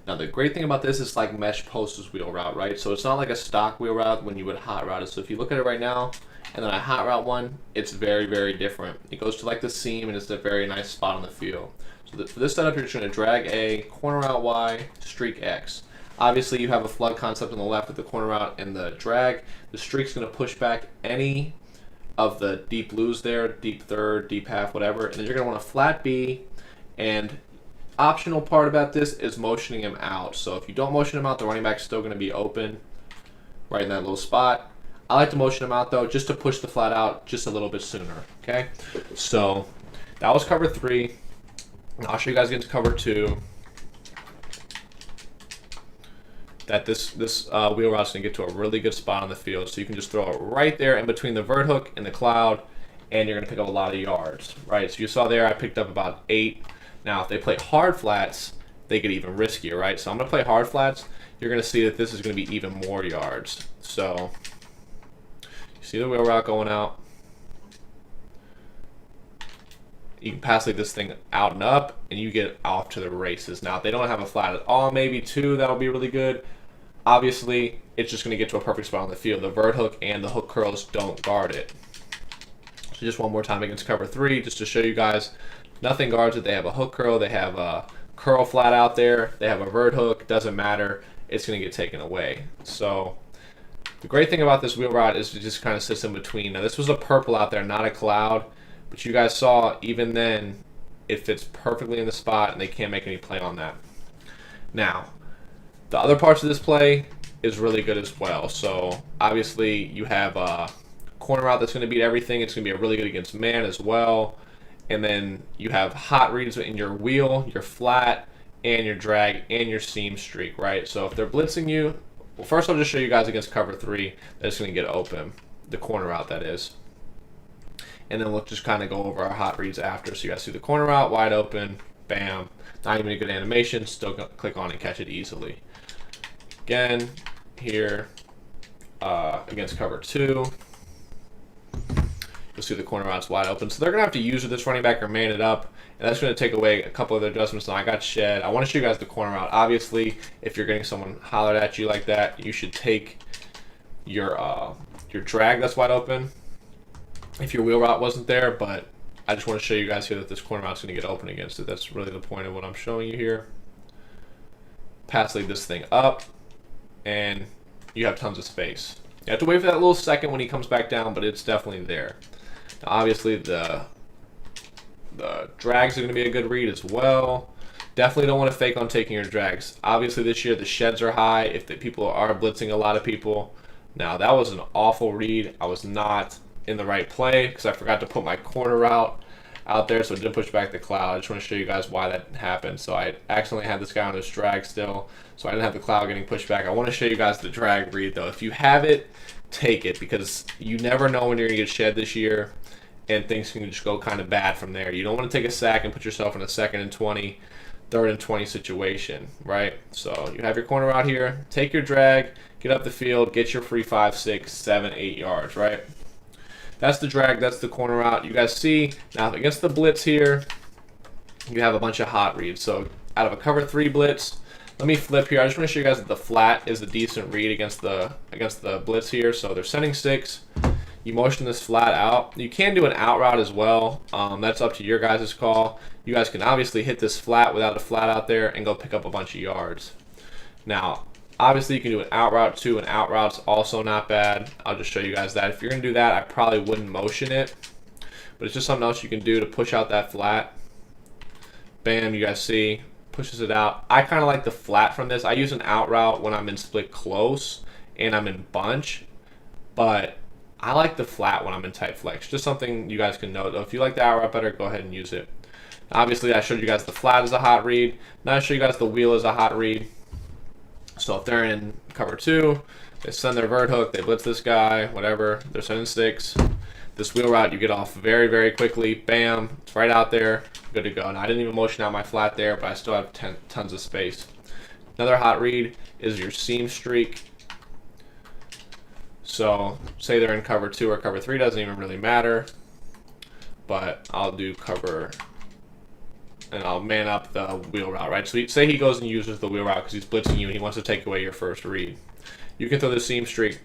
Now, the great thing about this is like mesh post's wheel route, right? So it's not like a stock wheel route when you would hot route it. So if you look at it right now, and then I hot route one, it's very, very different. It goes to like the seam, and it's a very nice spot on the field. So for this setup, you're just going to drag A, corner route Y, streak X. Obviously, you have a flood concept on the left with the corner route and the drag. The streak's going to push back any of the deep blues there, deep third, deep half, whatever. And then you're going to want a flat B, and optional part about this is motioning him out. So if you don't motion him out, the running back's still going to be open right in that little spot. I like to motion him out though, just to push the flat out just a little bit sooner. Okay, so that was cover 3. I'll show you guys into cover 2. That this wheel route's gonna get to a really good spot on the field, so you can just throw it right there in between the vert hook and the cloud, and you're gonna pick up a lot of yards, right? So you saw there I picked up about 8. Now if they play hard flats, they get even riskier, right? So I'm going to play hard flats. You're going to see that this is going to be even more yards. So you see the wheel route going out. You can pass lead this thing out and up, and you get off to the races. Now, if they don't have a flat at all, maybe two, that'll be really good. Obviously, it's just going to get to a perfect spot on the field. The vert hook and the hook curls don't guard it. So just one more time against cover 3, just to show you guys, nothing guards it. They have a hook curl. They have a curl flat out there. They have a vert hook. Doesn't matter. It's going to get taken away. So the great thing about this wheel route is it just kind of sits in between. Now, this was a purple out there, not a cloud. But you guys saw, even then, it fits perfectly in the spot, and they can't make any play on that. Now, the other parts of this play is really good as well. So, obviously, you have a corner route that's going to beat everything. It's going to be really good against man as well. And then you have hot reads in your wheel, your flat, and your drag, and your seam streak, right? So, if they're blitzing you, well, first I'll just show you guys against cover 3 that it's going to get open. The corner route, that is. And then we'll just kind of go over our hot reads after. So you guys see the corner route, wide open, bam. Not even a good animation, still click on and catch it easily. Again, here, against cover 2, you'll see the corner routes wide open. So they're going to have to use this running back or man it up, and that's going to take away a couple of their adjustments. Now I got shed. I want to show you guys the corner route. Obviously, if you're getting someone hollered at you like that, you should take your drag that's wide open, if your wheel route wasn't there, but I just want to show you guys here that this corner route's going to get open against it. That's really the point of what I'm showing you here. Pass lead this thing up, and you have tons of space. You have to wait for that little second when he comes back down, but it's definitely there. Now, obviously, the drags are going to be a good read as well. Definitely don't want to fake on taking your drags. Obviously, this year the sheds are high if the people are blitzing a lot of people. Now, that was an awful read. I was not in the right play because I forgot to put my corner route out there, so it did push back the cloud. I just want to show you guys why that happened. So I accidentally had this guy on his drag still, so I didn't have the cloud getting pushed back. I want to show you guys the drag read though. If you have it, take it, because you never know when you're gonna get shed this year, and things can just go kind of bad from there. You don't want to take a sack and put yourself in a 2nd and 20, 3rd and 20 situation, right? So you have your corner out here, take your drag, get up the field, get your free 5, 6, 7, 8 yards, right? That's the drag, that's the corner route. You guys see, now against the blitz here, you have a bunch of hot reads. So out of a cover 3 blitz, let me flip here. I just want to show you guys that the flat is a decent read against the blitz here. So they're sending 6. You motion this flat out. You can do an out route as well. That's up to your guys' call. You guys can obviously hit this flat without a flat out there and go pick up a bunch of yards. Now, obviously, you can do an out route too. An out route's also not bad. I'll just show you guys that. If you're going to do that, I probably wouldn't motion it. But it's just something else you can do to push out that flat. Bam, you guys see. Pushes it out. I kind of like the flat from this. I use an out route when I'm in split close and I'm in bunch. But I like the flat when I'm in tight flex. Just something you guys can note. If you like the out route better, go ahead and use it. Obviously, I showed you guys the flat as a hot read. Now I show you guys the wheel as a hot read. So if they're in cover 2, they send their vert hook, they blitz this guy, whatever, they're sending 6. This wheel route, you get off very, very quickly. Bam, it's right out there, good to go. Now I didn't even motion out my flat there, but I still have tons of space. Another hot read is your seam streak. So say they're in cover 2 or cover 3, doesn't even really matter. But I'll do cover, and I'll man up the wheel route, right? So say he goes and uses the wheel route because he's blitzing you and he wants to take away your first read. You can throw the seam streak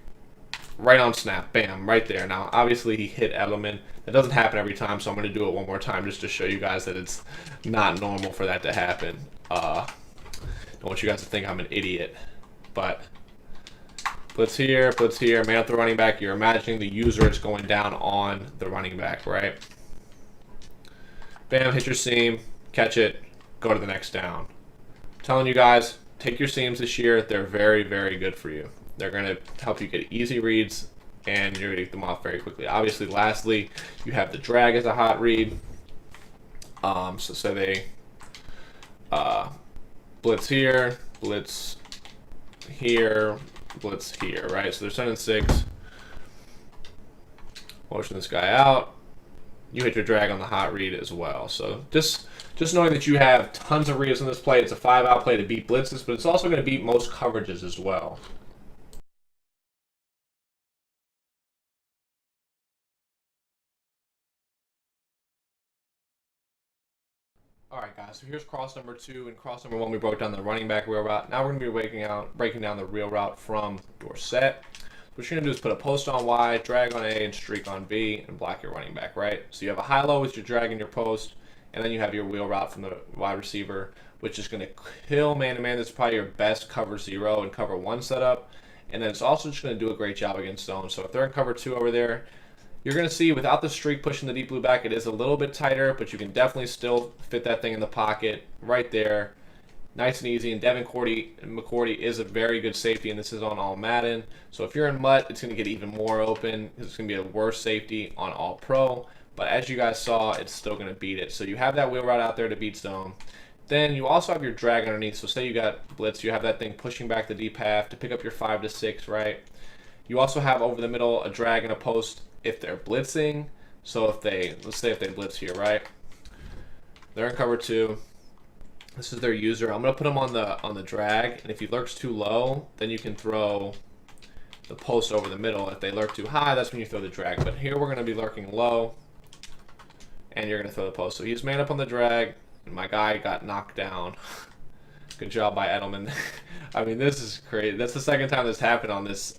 right on snap, bam, right there. Now, obviously, he hit Edelman. That doesn't happen every time, so I'm going to do it one more time just to show you guys that it's not normal for that to happen. Don't want you guys to think I'm an idiot, but blitz here, man up the running back. You're imagining the user is going down on the running back, right? Bam, hit your seam, catch it, go to the next down. I'm telling you guys, take your seams this year. They're very, very good for you. They're going to help you get easy reads, and you're going to get them off very quickly. Obviously, lastly, you have the drag as a hot read. So say they blitz here, blitz here, blitz here, right? So they're sending 6. Motion this guy out. You hit your drag on the hot read as well. So just Just knowing that you have tons of reads in this play. It's a 5-out play to beat blitzes, but it's also going to beat most coverages as well. All right, guys, so here's cross number 2 and cross number 1. We broke down the running back wheel route. Now we're going to be breaking down the wheel route from your set. What you're going to do is put a post on Y, drag on A, and streak on B, and block your running back, right? So you have a high-low with your drag and your post, and then you have your wheel route from the wide receiver, which is going to kill man-to-man. This is probably your best cover 0 and cover 1 setup. And then it's also just going to do a great job against zone. So if they're in cover 2 over there, you're going to see without the streak pushing the deep blue back, it is a little bit tighter, but you can definitely still fit that thing in the pocket right there. Nice and easy. And Devin McCourty is a very good safety, and this is on all Madden. So if you're in MUT, it's going to get even more open. It's going to be a worse safety on all pro. But as you guys saw, it's still going to beat it. So you have that wheel route out there to beat zone. Then you also have your drag underneath. So say you got blitz, you have that thing pushing back the deep half to pick up your 5 to 6, right? You also have over the middle a drag and a post if they're blitzing. So if they, let's say if they blitz here, right? They're in cover 2. This is their user. I'm gonna put them on the drag, and if he lurks too low, then you can throw the post over the middle. If they lurk too high, that's when you throw the drag. But here we're gonna be lurking low, and you're gonna throw the post. So he's man up on the drag, and my guy got knocked down. Good job by Edelman. I mean, this is crazy. That's the second time this happened on this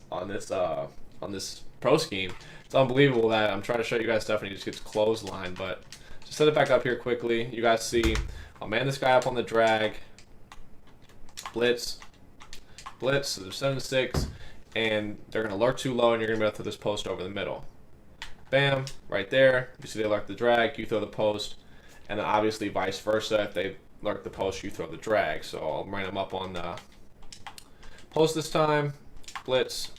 pro scheme. It's unbelievable that I'm trying to show you guys stuff and he just gets clotheslined. But just set it back up here quickly. You guys see, I'll man this guy up on the drag. Blitz. So they're 7 to 6, and they're gonna lurk too low, and you're gonna be able to throw this post over the middle. Bam, right there. You see they lurk the drag, you throw the post, and then obviously vice versa. If they lurk the post, you throw the drag. So I'll bring them up on the post this time. Blitz.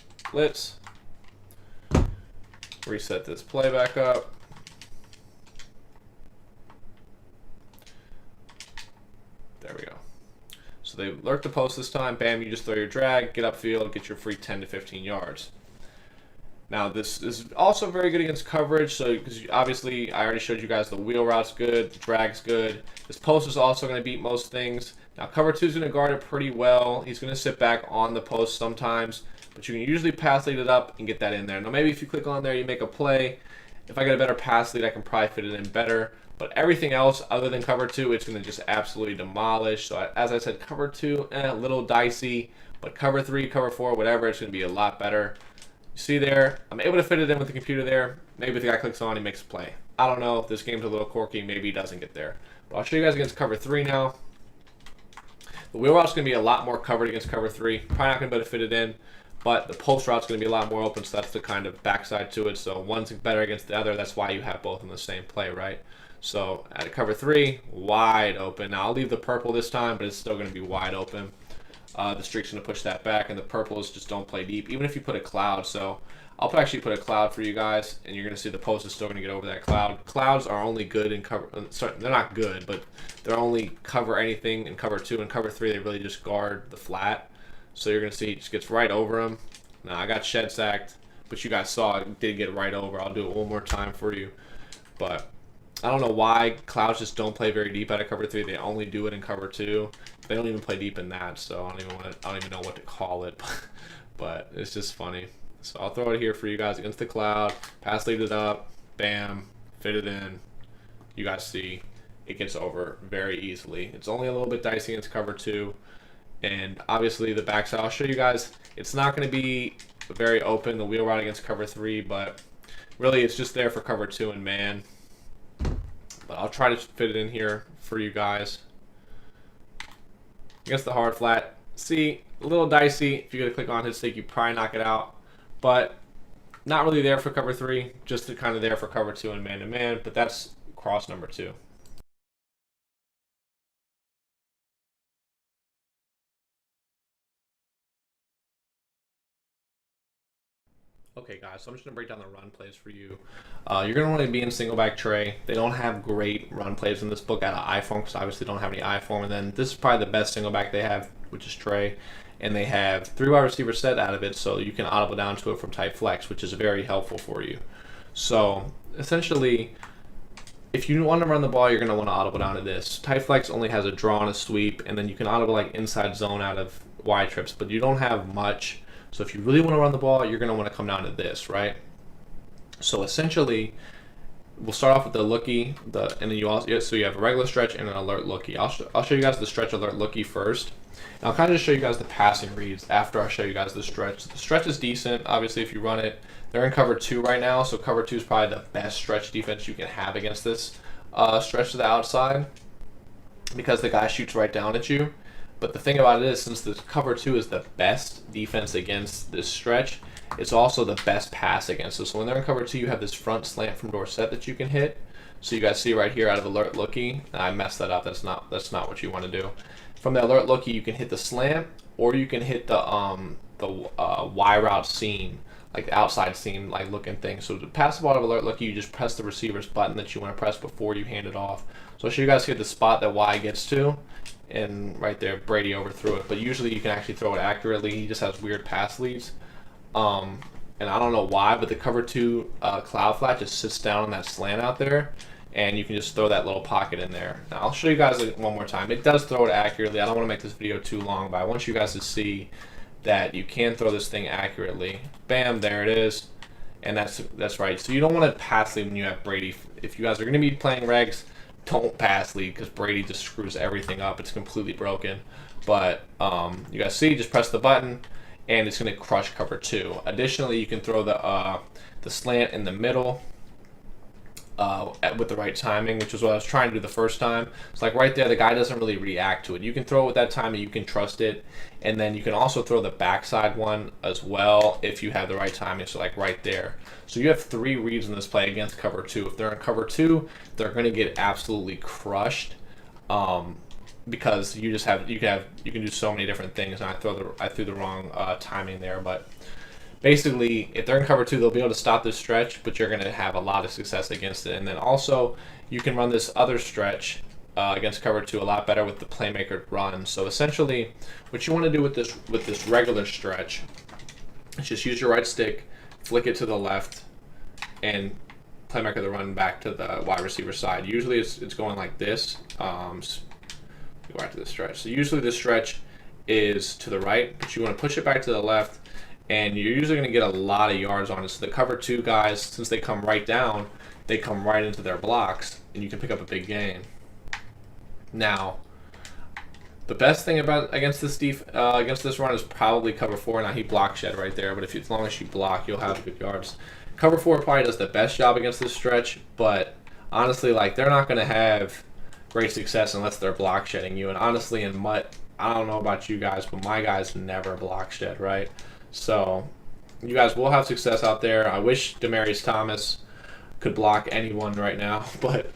Reset this play back up. There we go. So they lurk the post this time. Bam, you just throw your drag, get upfield, get your free 10 to 15 yards. Now this is also very good against coverage. So because obviously I already showed you guys the wheel route's good, the drag's good. This post is also going to beat most things. Now cover 2 is going to guard it pretty well. He's going to sit back on the post sometimes, but you can usually pass lead it up and get that in there. Now maybe if you click on there, you make a play. If I get a better pass lead, I can probably fit it in better. But everything else other than cover 2, it's going to just absolutely demolish. So as I said, cover 2, a little dicey, but cover 3, cover 4, whatever, it's going to be a lot better. You see there, I'm able to fit it in with the computer there. Maybe if the guy clicks on, he makes a play. I don't know if this game's a little quirky, maybe he doesn't get there. But I'll show you guys against cover 3 now. The wheel route's going to be a lot more covered against cover 3. Probably not going to be able to fit it in, but the post route's going to be a lot more open, so that's the kind of backside to it. So one's better against the other. That's why you have both in the same play, right? So at cover 3, wide open. Now I'll leave the purple this time, but it's still going to be wide open. The streak's going to push that back, and the purples just don't play deep, even if you put a cloud. So I'll actually put a cloud for you guys, and you're going to see the post is still going to get over that cloud. Clouds are only good in cover. Sorry, they're not good, but they're only cover anything in cover 2. And cover 3, they really just guard the flat. So you're going to see it just gets right over them. Now I got shed sacked, but you guys saw it did get right over. I'll do it one more time for you. But I don't know why clouds just don't play very deep out of cover 3. They only do it in cover 2. They don't even play deep in that, so I don't even know what to call it. But it's just funny. So I'll throw it here for you guys against the cloud. Pass lead it up. Bam. Fit it in. You guys see it gets over very easily. It's only a little bit dicey against cover 2. And obviously the backside, I'll show you guys. It's not going to be very open, the wheel route against cover 3, but really it's just there for cover 2 and man. But I'll try to fit it in here for you guys. Against the hard flat, see, a little dicey. If you go to click on his stick, you probably knock it out. But not really there for cover 3, just kind of there for cover 2 and man-to-man. But that's cross number 2. Okay guys, so I'm just going to break down the run plays for you. You're going to want to be in single back tray. They don't have great run plays in this book out of iPhone because obviously they don't have any iPhone. And then this is probably the best single back they have, which is tray. And they have 3 wide receiver set out of it, so you can audible down to it from type flex, which is very helpful for you. So essentially, if you want to run the ball, you're going to want to audible down to this. Tight flex only has a draw and a sweep, and then you can audible like inside zone out of wide trips, but you don't have much. So if you really want to run the ball, you're going to want to come down to this, right? So essentially, we'll start off with the lookie, and then you also so you have a regular stretch and an alert lookie. I'll show you guys the stretch alert lookie first. And I'll kind of just show you guys the passing reads after I show you guys the stretch. The stretch is decent, obviously, if you run it. They're in cover 2 right now, so cover 2 is probably the best stretch defense you can have against this stretch to the outside because the guy shoots right down at you. But the thing about it is, since the cover 2 is the best defense against this stretch, it's also the best pass against it. So when they're in cover 2, you have this front slant from Dorsett that you can hit. So you guys see right here out of alert lookie, I messed that up. That's not what you want to do. From the alert lookie, you can hit the slant, or you can hit the Y route seam, like the outside seam, like looking thing. So to pass the ball out of alert lookie, you just press the receiver's button that you want to press before you hand it off. So I'll show you guys here the spot that Y gets to, and right there, Brady overthrew it. But usually you can actually throw it accurately. He just has weird pass leads. And I don't know why, but the cover 2 cloud flat just sits down on that slant out there, and you can just throw that little pocket in there. Now I'll show you guys it one more time. It does throw it accurately. I don't want to make this video too long, but I want you guys to see that you can throw this thing accurately. Bam, there it is. And that's right. So you don't want to pass lead when you have Brady. If you guys are going to be playing regs, don't pass lead because Brady just screws everything up. It's completely broken. But you guys see, just press the button, and it's going to crush cover 2. Additionally, you can throw the slant in the middle with the right timing, which is what I was trying to do the first time. It's like right there, the guy doesn't really react to it. You can throw it with that timing, you can trust it, and then you can also throw the backside one as well if you have the right timing, so like right there. So you have 3 reads in this play against cover 2. If they're in cover 2, they're going to get absolutely crushed. Because you can do so many different things, and I threw the wrong timing there, but basically if they're in cover 2, they'll be able to stop this stretch, but you're going to have a lot of success against it. And then also you can run this other stretch against cover 2 a lot better with the playmaker run. So essentially what you want to do with this regular stretch is just use your right stick, flick it to the left, and playmaker the run back to the wide receiver side. Usually it's going like this. Go back to the stretch. So usually the stretch is to the right, but you want to push it back to the left, and you're usually going to get a lot of yards on it. So the cover 2 guys, since they come right down, they come right into their blocks, and you can pick up a big gain. Now, the best thing against this run is probably cover 4. Now he block shed right there, but as long as you block, you'll have good yards. Cover 4 probably does the best job against this stretch, but honestly, like, they're not going to have great success unless they're block shedding you. And honestly, in Mutt, I don't know about you guys, but my guys never block shed, right? So you guys will have success out there. I wish Demaryius Thomas could block anyone right now, but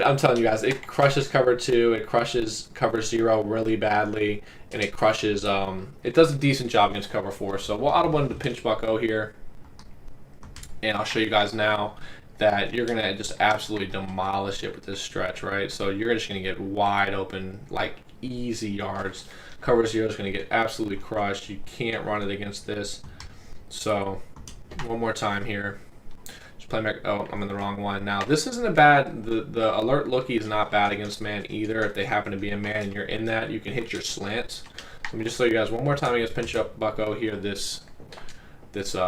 I'm telling you guys, it crushes cover 2, it crushes cover 0 really badly, and it crushes it does a decent job against cover 4. So we'll audible into pinch bucko here, and I'll show you guys now that you're going to just absolutely demolish it with this stretch, right? So you're just going to get wide open, like easy yards. Cover 0 is going to get absolutely crushed. You can't run it against this. So one more time here. Just play back. Oh, I'm in the wrong one. Now, this isn't a bad, the alert lookie is not bad against man either. If they happen to be a man and you're in that, you can hit your slants. Let me just show you guys one more time against pinch up bucko here, this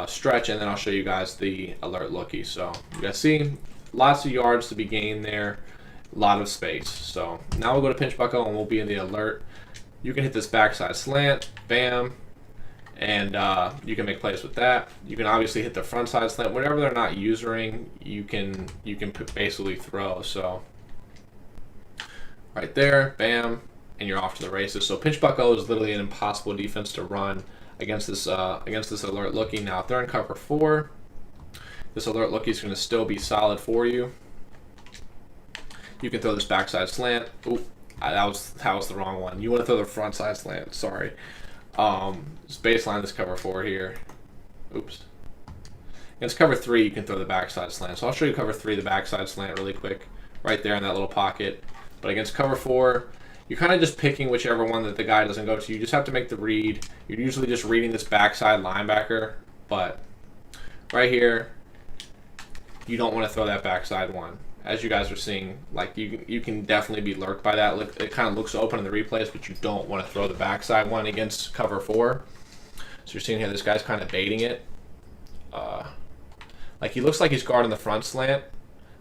stretch, and then I'll show you guys the alert lookie. So you guys see lots of yards to be gained there, a lot of space. So now we'll go to pinch bucko and we'll be in the alert. You can hit this backside slant, bam, and you can make plays with that. You can obviously hit the front side slant. Whatever they're not using, you can basically throw. So right there, bam, and you're off to the races. So pinch bucko is literally an impossible defense to run against this alert lookie. Now, if they're in cover 4, this alert lookie is going to still be solid for you. You can throw this backside slant. Oop, that was the wrong one. You want to throw the front side slant. Sorry. Just baseline this cover 4 here. Oops. Against cover 3, you can throw the backside slant. So I'll show you cover 3, the backside slant, really quick, right there in that little pocket. But against cover 4, you're kind of just picking whichever one that the guy doesn't go to. You just have to make the read. You're usually just reading this backside linebacker, but right here, you don't want to throw that backside one as you guys are seeing, like you can definitely be lurked by that. Look, it kind of looks open in the replays, but you don't want to throw the backside one against cover 4. So you're seeing here, this guy's kind of baiting it. Like he looks like he's guarding the front slant,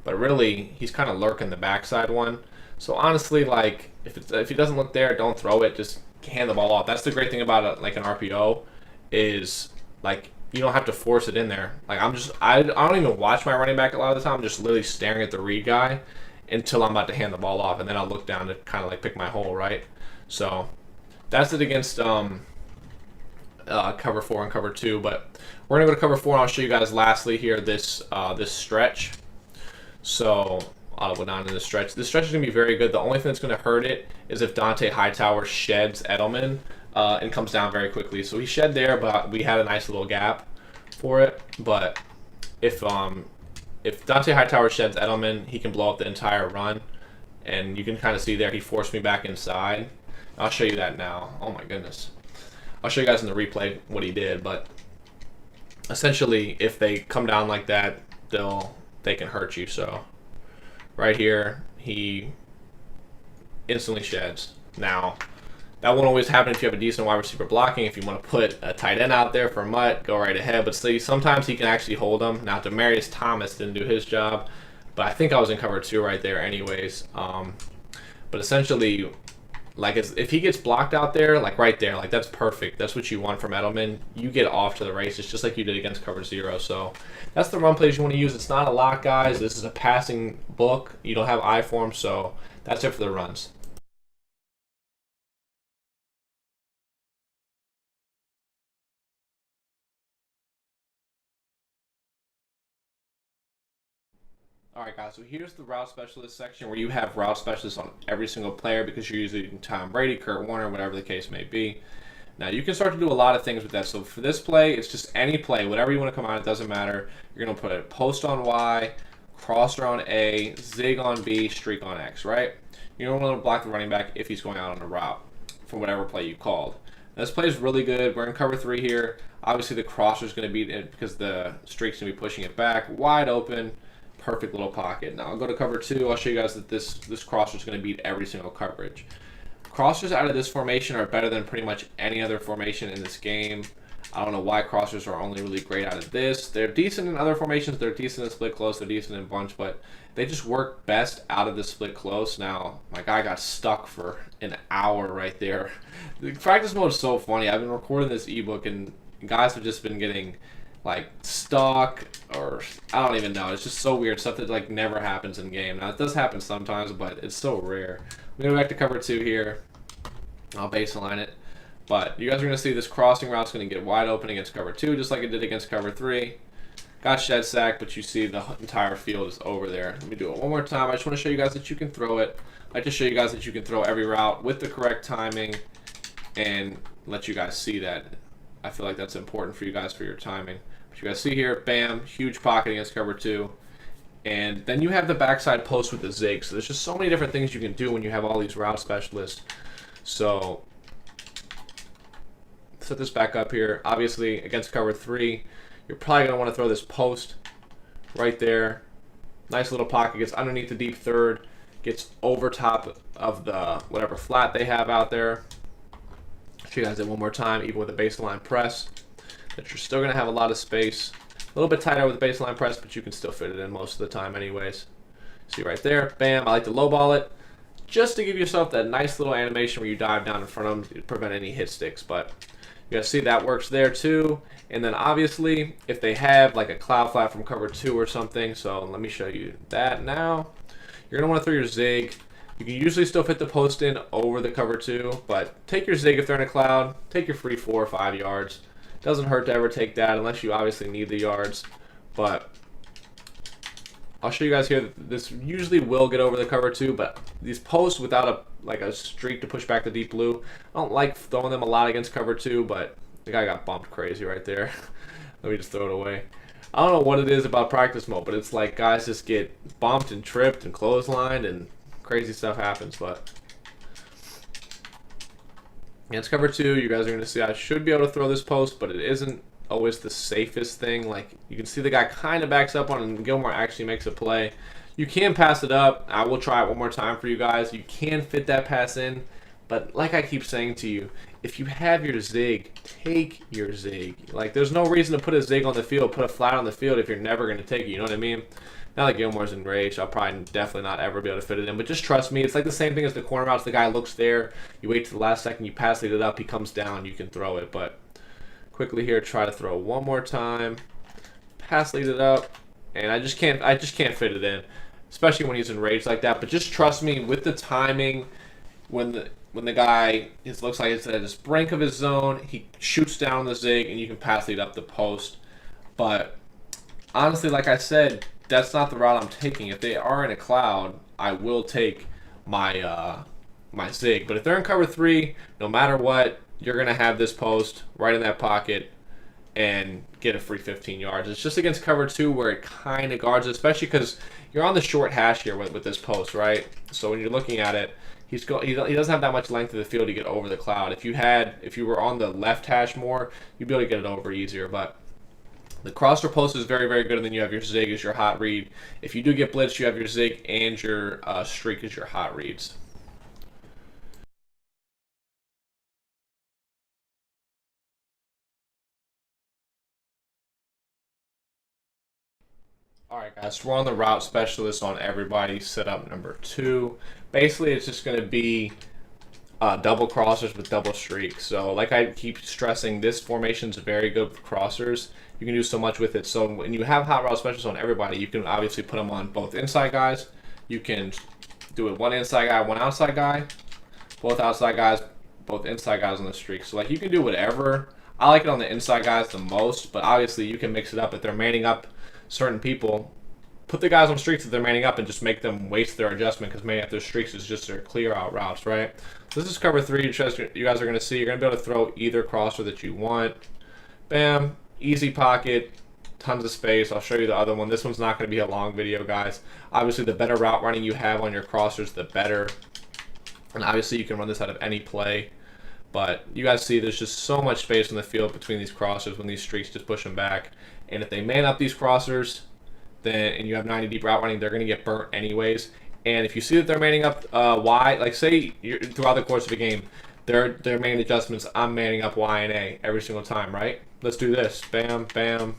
but really he's kind of lurking the backside one. So honestly, like if he doesn't look there, don't throw it. Just hand the ball off. That's the great thing about like an RPO, is like you don't have to force it in there. Like I don't even watch my running back a lot of the time. I'm just literally staring at the read guy until I'm about to hand the ball off, and then I'll look down to kind of like pick my hole, right? So that's it against cover 4 and cover 2. But we're gonna go to cover 4, and I'll show you guys lastly here this this stretch. So I'll go down to the stretch. This stretch is gonna be very good. The only thing that's gonna hurt it is if Dante Hightower sheds Edelman and comes down very quickly. So he shed there, but we had a nice little gap for it. But if Dante Hightower sheds Edelman, he can blow up the entire run, and you can kind of see there he forced me back inside. I'll show you that now. Oh my goodness. I'll show you guys in the replay what he did, but essentially if they come down like that, they can hurt you. So right here, he instantly sheds. Now, that won't always happen if you have a decent wide receiver blocking. If you want to put a tight end out there for Mutt, go right ahead. But see, sometimes he can actually hold them. Now, Demarius Thomas didn't do his job, but I think I was in cover 2 right there anyways. But essentially, like if he gets blocked out there, like right there, like that's perfect. That's what you want from Edelman. You get off to the races just like you did against cover 0. So that's the run plays you want to use. It's not a lot, guys. This is a passing book. You don't have I form, so that's it for the runs. Alright guys, so here's the route specialist section where you have route specialists on every single player because you're using Tom Brady, Kurt Warner, whatever the case may be. Now you can start to do a lot of things with that. So for this play, it's just any play, whatever you want to come on, it doesn't matter. You're going to put a post on Y, crosser on A, zig on B, streak on X, right? You don't want to block the running back if he's going out on a route for whatever play you called. Now, this play is really good. We're in cover 3 here. Obviously the crosser is going to beat it because the streak's going to be pushing it back. Wide open. Perfect little pocket. Now I'll go to cover 2. I'll show you guys that this crosser is going to beat every single coverage. Crossers out of this formation are better than pretty much any other formation in this game. I don't know why crossers are only really great out of this. They're decent in other formations. They're decent in split close. They're decent in bunch, but they just work best out of the split close. Now my guy got stuck for an hour right there. The practice mode is so funny. I've been recording this ebook and guys have just been getting like stuck, or I don't even know. It's just so weird, stuff that like never happens in game. Now it does happen sometimes, but it's so rare. We go back to cover 2 here. I'll baseline it, but you guys are gonna see this crossing route's gonna get wide open against cover 2, just like it did against cover 3. Got shed sack, but you see the entire field is over there. Let me do it one more time. I just want to show you guys that you can throw it. I like to show you guys that you can throw every route with the correct timing, and let you guys see that. I feel like that's important for you guys for your timing. You guys see here, bam, huge pocket against cover 2. And then you have the backside post with the zig. So there's just so many different things you can do when you have all these route specialists. So set this back up here. Obviously, against cover 3, you're probably going to want to throw this post right there. Nice little pocket, gets underneath the deep third, gets over top of the whatever flat they have out there. Show you guys it one more time, even with a baseline press. That you're still going to have a lot of space. A little bit tighter with the baseline press, but you can still fit it in most of the time anyways. See right there, bam. I like to lowball it just to give yourself that nice little animation where you dive down in front of them to prevent any hit sticks. But you guys see that works there too. And then obviously, if they have like a cloud flat from cover 2 or something, so let me show you that now. You're going to want to throw your zig. You can usually still fit the post in over the cover 2, but take your zig if they're in a cloud. Take your free 4 or 5 yards. Doesn't hurt to ever take that unless you obviously need the yards. But I'll show you guys here that this usually will get over the cover 2, but these posts without a streak to push back the deep blue, I don't like throwing them a lot against cover 2, but the guy got bumped crazy right there. Let me just throw it away. I don't know what it is about practice mode, but it's like guys just get bumped and tripped and clotheslined and crazy stuff happens. But against cover 2, you guys are going to see I should be able to throw this post, but it isn't always the safest thing. Like you can see the guy kind of backs up on it, and Gilmore actually makes a play. You can pass it up. I will try it one more time for you guys. You can fit that pass in, but like I keep saying to you, if you have your zig, take your zig. Like, there's no reason to put a zig on the field, put a flat on the field if you're never going to take it. You know what I mean? Now that Gilmore's enraged, I'll probably definitely not ever be able to fit it in. But just trust me, it's like the same thing as the corner routes. The guy looks there, you wait to the last second, you pass lead it up, he comes down, you can throw it. But quickly here, try to throw one more time, pass lead it up, and I just can't fit it in, especially when he's enraged like that. But just trust me with the timing. When the guy looks like it's at his brink of his zone, he shoots down the zig, and you can pass lead up the post. But honestly, like I said, that's not the route I'm taking. If they are in a cloud, I will take my my zig. But if they're in cover 3, no matter what, you're gonna have this post right in that pocket and get a free 15 yards. It's just against cover 2 where it kind of guards, especially because you're on the short hash here with this post, right? So when you're looking at it, he doesn't have that much length of the field to get over the cloud. If you were on the left hash more, you'd be able to get it over easier. But the crosser post is very, very good, and then you have your zig as your hot read. If you do get blitzed, you have your zig and your streak as your hot reads. Alright guys, so we're on the route specialist on everybody, setup number 2. Basically, it's just going to be double crossers with double streaks. So like I keep stressing, this formation is very good for crossers. You can do so much with it. So when you have hot route specialists on everybody, you can obviously put them on both inside guys. You can do it one inside guy, one outside guy, both outside guys, both inside guys on the streak. So like you can do whatever. I like it on the inside guys the most, but obviously you can mix it up. If they're manning up certain people, put the guys on streaks if they're manning up and just make them waste their adjustment, because manning up their streaks is just their clear out routes, right? So this is cover 3. You guys are going to see. You're going to be able to throw either crosser that you want. Bam. Easy pocket. Tons of space. I'll show you the other one. This one's not going to be a long video, guys. Obviously, the better route running you have on your crossers, the better. And obviously, you can run this out of any play. But you guys see there's just so much space in the field between these crossers when these streaks just push them back. And if they man up these crossers, and you have 90 deep route running, they're going to get burnt anyways. And if you see that they're manning up Y, like say throughout the course of a game, their main adjustments, I'm manning up Y and A every single time, right? Let's do this. Bam, bam.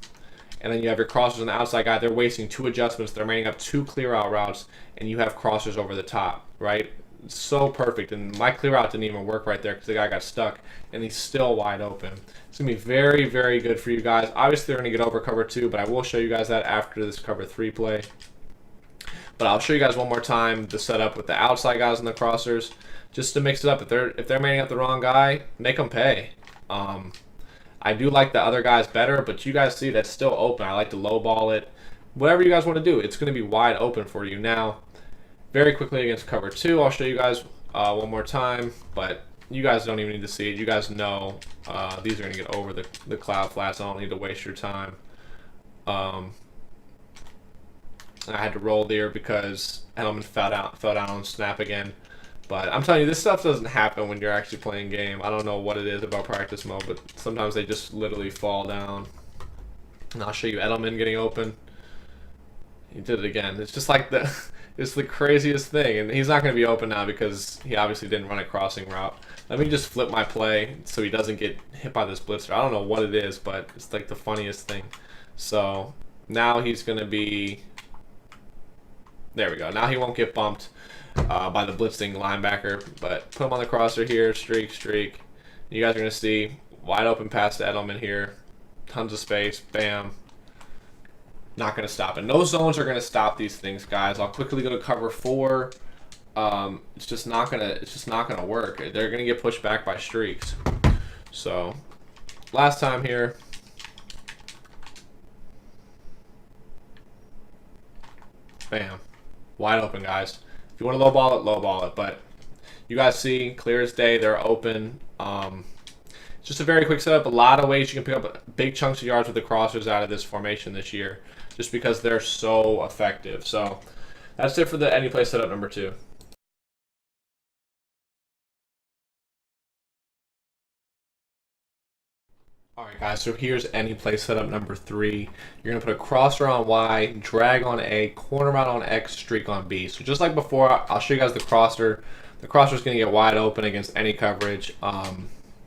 And then you have your crossers on the outside guy. They're wasting 2 adjustments. They're manning up 2 clear out routes, and you have crossers over the top, right? It's so perfect. And my clear out didn't even work right there because the guy got stuck, and he's still wide open. It's going to be very, very good for you guys. Obviously, they're going to get over cover 2, but I will show you guys that after this cover 3 play. But I'll show you guys one more time the setup with the outside guys and the crossers, just to mix it up. If they're manning up the wrong guy, make them pay. I do like the other guys better, but you guys see that's still open. I like to low ball it. Whatever you guys want to do, it's going to be wide open for you. Now, very quickly against cover 2, I'll show you guys one more time, but you guys don't even need to see it. You guys know these are going to get over the cloud flats. I don't need to waste your time. I had to roll there because Edelman fell down on snap again. But I'm telling you, this stuff doesn't happen when you're actually playing game. I don't know what it is about practice mode, but sometimes they just literally fall down. And I'll show you Edelman getting open. He did it again. It's just like it's the craziest thing. And he's not going to be open now because he obviously didn't run a crossing route. Let me just flip my play so he doesn't get hit by this blitzer. I don't know what it is, but it's like the funniest thing. So now he's going to be... There we go. Now he won't get bumped by the blitzing linebacker, but put him on the crosser here, streak. You guys are going to see wide open pass to Edelman here. Tons of space. Bam. Not going to stop it. No zones are going to stop these things, guys. I'll quickly go to cover 4. It's just not gonna work. They're going to get pushed back by streaks. So, last time here. Bam. Wide open, guys. If you want to lowball it. But you guys see, clear as day, they're open. It's just a very quick setup. A lot of ways you can pick up big chunks of yards with the crossers out of this formation this year, just because they're so effective. So that's it for the any play setup number 2. Alright guys, so here's any play setup number 3. You're going to put a crosser on Y, drag on A, corner route on X, streak on B. So just like before, I'll show you guys the crosser. The crosser is going to get wide open against any coverage.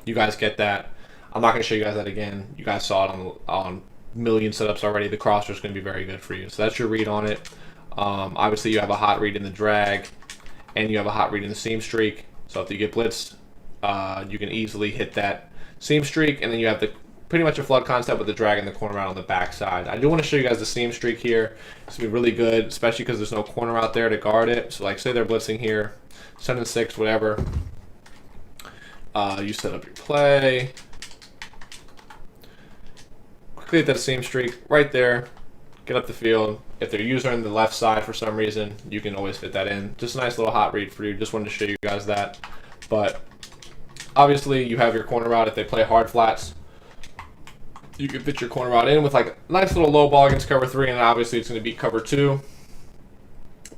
You guys get that. I'm not going to show you guys that again. You guys saw it on million setups already. The crosser is going to be very good for you. So that's your read on it. Obviously you have a hot read in the drag, and you have a hot read in the seam streak. So if you get blitzed, you can easily hit that seam streak, and then you have the pretty much a flood concept with the drag and the corner out on the back side. I do want to show you guys the seam streak here. It's going to be really good, especially because there's no corner out there to guard it. So like say they're blitzing here, 7-6, whatever. You set up your play. Quickly hit that seam streak right there. Get up the field. If they're using the left side for some reason, you can always fit that in. Just a nice little hot read for you. Just wanted to show you guys that. But obviously, you have your corner route. If they play hard flats, you can fit your corner route in with like a nice little low ball against cover 3, and obviously it's going to be cover 2.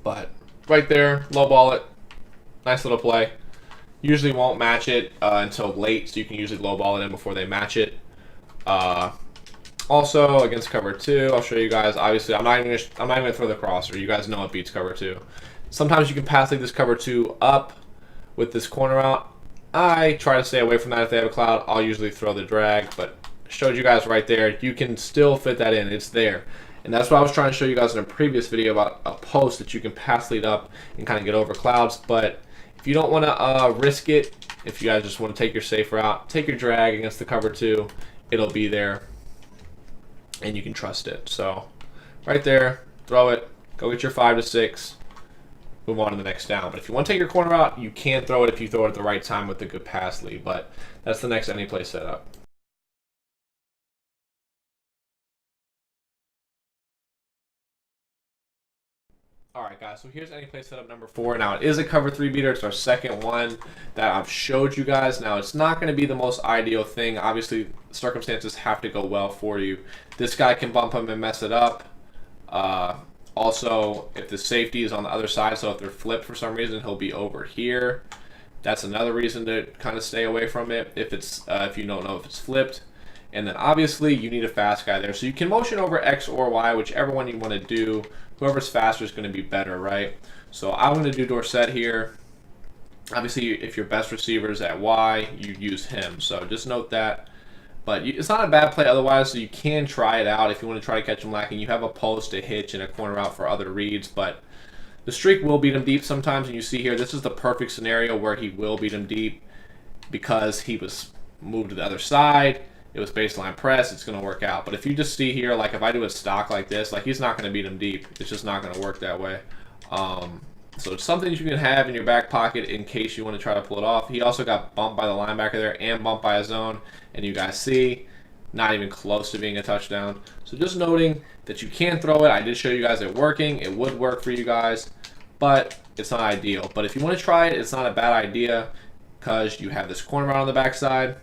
But right there, low ball it. Nice little play. Usually won't match it until late, so you can usually low ball it in before they match it. Also against cover 2, I'll show you guys. Obviously, I'm not even gonna throw the crosser. You guys know it beats cover 2. Sometimes you can pass like this cover 2 up with this corner out. I try to stay away from that if they have a cloud. I'll usually throw the drag, but showed you guys right there. You can still fit that in. It's there. And that's what I was trying to show you guys in a previous video about a post that you can pass lead up and kind of get over clouds. But if you don't want to risk it, if you guys just want to take your safe route, take your drag against the cover 2. It'll be there, and you can trust it. So right there, throw it. Go get your 5-6. Move on to the next down. But if you want to take your corner out, you can throw it if you throw it at the right time with the good pass lead. But that's the next any play setup. Alright guys, so here's any play setup number 4. Now it is a cover 3 beater. It's our second one that I've showed you guys. Now it's not going to be the most ideal thing. Obviously circumstances have to go well for you. This guy can bump him and mess it up. Also, if the safety is on the other side, so if they're flipped for some reason, he'll be over here. That's another reason to kind of stay away from it if you don't know if it's flipped. And then obviously you need a fast guy there. So you can motion over X or Y, whichever one you want to do. Whoever's faster is going to be better, right? So I'm going to do Dorsett here. Obviously, if your best receiver is at Y, you use him. So just note that. But it's not a bad play otherwise, so you can try it out if you want to try to catch him lacking. You have a post, a hitch, and a corner out for other reads, but the streak will beat him deep sometimes. And you see here, this is the perfect scenario where he will beat him deep because he was moved to the other side. It was baseline press. It's going to work out. But if you just see here, like if I do a stock like this, like he's not going to beat him deep. It's just not going to work that way. So it's something you can have in your back pocket in case you want to try to pull it off. He also got bumped by the linebacker there and bumped by a zone. And you guys see, not even close to being a touchdown. So just noting that you can throw it. I did show you guys it working. It would work for you guys, but it's not ideal. But if you want to try it, it's not a bad idea because you have this corner route on the backside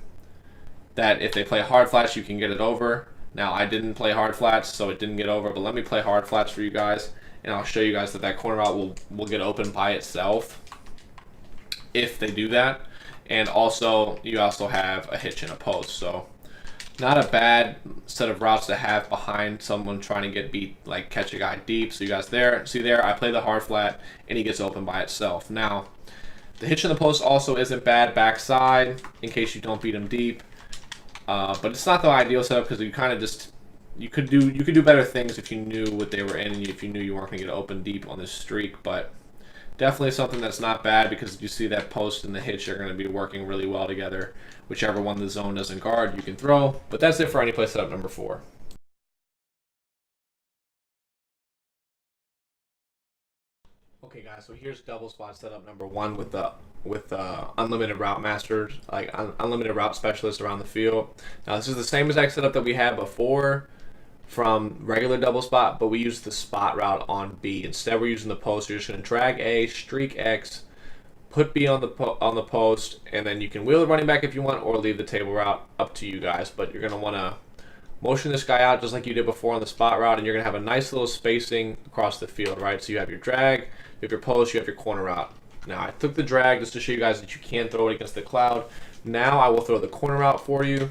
that if they play hard flats, you can get it over. Now, I didn't play hard flats, so it didn't get over, but let me play hard flats for you guys, and I'll show you guys that corner route will get open by itself if they do that. And also, you also have a hitch and a post, so not a bad set of routes to have behind someone trying to get beat, like catch a guy deep. So you guys see there, I play the hard flat, and he gets open by itself. Now, the hitch and the post also isn't bad backside in case you don't beat him deep. But it's not the ideal setup because you kind of just you could do better things if you knew what they were in and if you knew you weren't going to get open deep on this streak. But definitely something that's not bad because you see that post and the hitch are going to be working really well together. Whichever one the zone doesn't guard, you can throw. But that's it for any play setup number 4. Okay guys, so here's double spot setup number 1 with unlimited route masters, like unlimited route specialists around the field. Now this is the same exact setup that we had before from regular double spot, but we use the spot route on B. Instead, we're using the post. You're just going to drag A, streak X, put B on the post, and then you can wheel the running back if you want, or leave the table route. Up to you guys. But you're going to want to motion this guy out just like you did before on the spot route, and you're going to have a nice little spacing across the field, right? So you have your drag, you have your post, you have your corner route. Now I took the drag just to show you guys that you can throw it against the cloud. Now I will throw the corner route for you.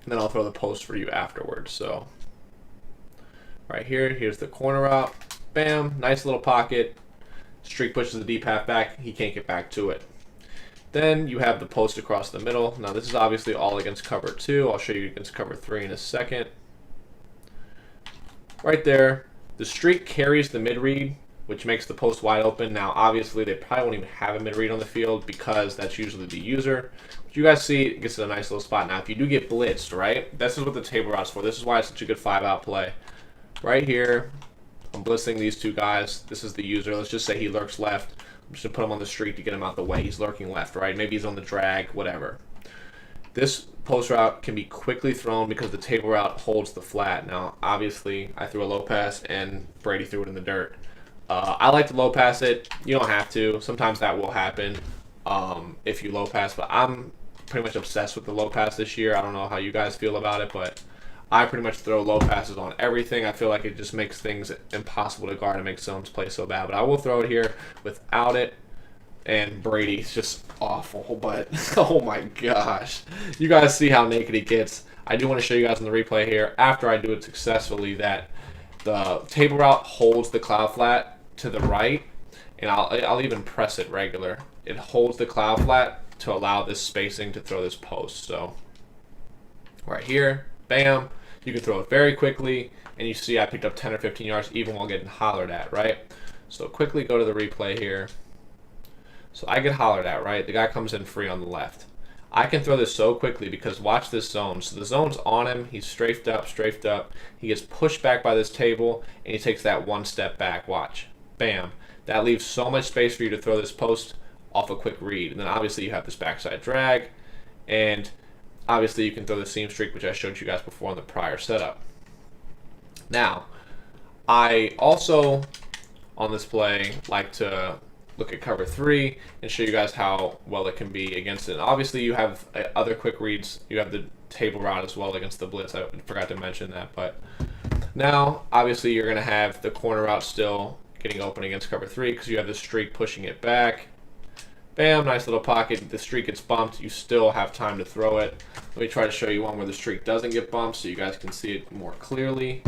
and then I'll throw the post for you afterwards. So right here, here's the corner route. Bam, nice little pocket. Streak pushes the deep half back. He can't get back to it. Then you have the post across the middle. Now this is obviously all against cover 2. I'll show you against cover 3 in a second. Right there, the streak carries the mid-read, which makes the post wide open. Now obviously they probably won't even have a mid-read on the field because that's usually the user. But you guys see it gets to a nice little spot. Now if you do get blitzed, right, this is what the table route's for. This is why it's such a good 5-out play. Right here, I'm blitzing these two guys. This is the user. Let's just say he lurks left. I'm just going to put him on the streak to get him out the way. He's lurking left, right? Maybe he's on the drag, whatever. This post route can be quickly thrown because the table route holds the flat. Now, obviously, I threw a low pass and Brady threw it in the dirt. I like to low pass it. You don't have to. Sometimes that will happen if you low pass, but I'm pretty much obsessed with the low pass this year. I don't know how you guys feel about it, but I pretty much throw low passes on everything. I feel like it just makes things impossible to guard and makes zones play so bad. But I will throw it here without it. And Brady's just awful. But, oh my gosh. You guys see how naked he gets. I do want to show you guys in the replay here, after I do it successfully, that the table route holds the cloud flat to the right. And I'll even press it regular. It holds the cloud flat to allow this spacing to throw this post. So, right here. Bam, you can throw it very quickly, and you see I picked up 10 or 15 yards even while getting hollered at, right? So quickly go to the replay here. So I get hollered at, right? The guy comes in free on the left. I can throw this so quickly because watch this zone. So the zone's on him. He's strafed up. He gets pushed back by this table, and he takes that one step back. Watch. Bam. That leaves so much space for you to throw this post off a quick read. And then obviously you have this backside drag, and obviously you can throw the seam streak, which I showed you guys before in the prior setup. Now, I also, on this play, like to look at cover 3 and show you guys how well it can be against it. And obviously you have other quick reads. You have the table route as well against the blitz. I forgot to mention that. But now, obviously, you're going to have the corner route still getting open against cover 3 because you have the streak pushing it back. Bam, nice little pocket. The streak gets bumped. You still have time to throw it. Let me try to show you one where the streak doesn't get bumped so you guys can see it more clearly.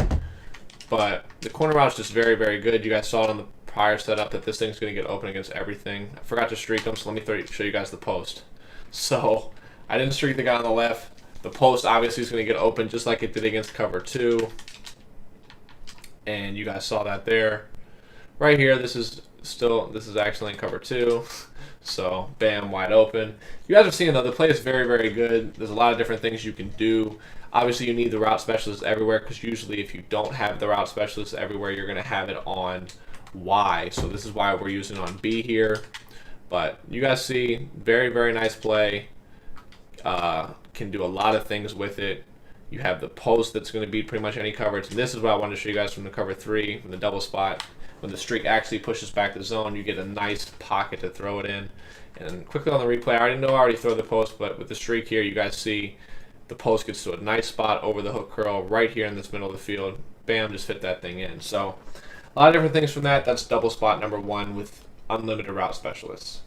But the corner route is just very, very good. You guys saw it on the prior setup that this thing's going to get open against everything. I forgot to streak them, so let me show you guys the post. So I didn't streak the guy on the left. The post obviously is going to get open just like it did against cover 2. And you guys saw that there. Right here, this is actually in cover 2. So, bam, wide open. You guys are seeing, though, the play is very, very good. There's a lot of different things you can do. Obviously, you need the route specialist everywhere because usually if you don't have the route specialist everywhere, you're going to have it on Y. So this is why we're using it on B here. But you guys see, very, very nice play. Can do a lot of things with it. You have the post that's going to beat pretty much any coverage. And this is what I wanted to show you guys from the cover 3, from the double spot. When the streak actually pushes back the zone, you get a nice pocket to throw it in. And quickly on the replay, I already throw the post, but with the streak here, you guys see the post gets to a nice spot over the hook curl right here in this middle of the field. Bam, just fit that thing in. So a lot of different things from that. That's double spot number 1 with unlimited route specialists.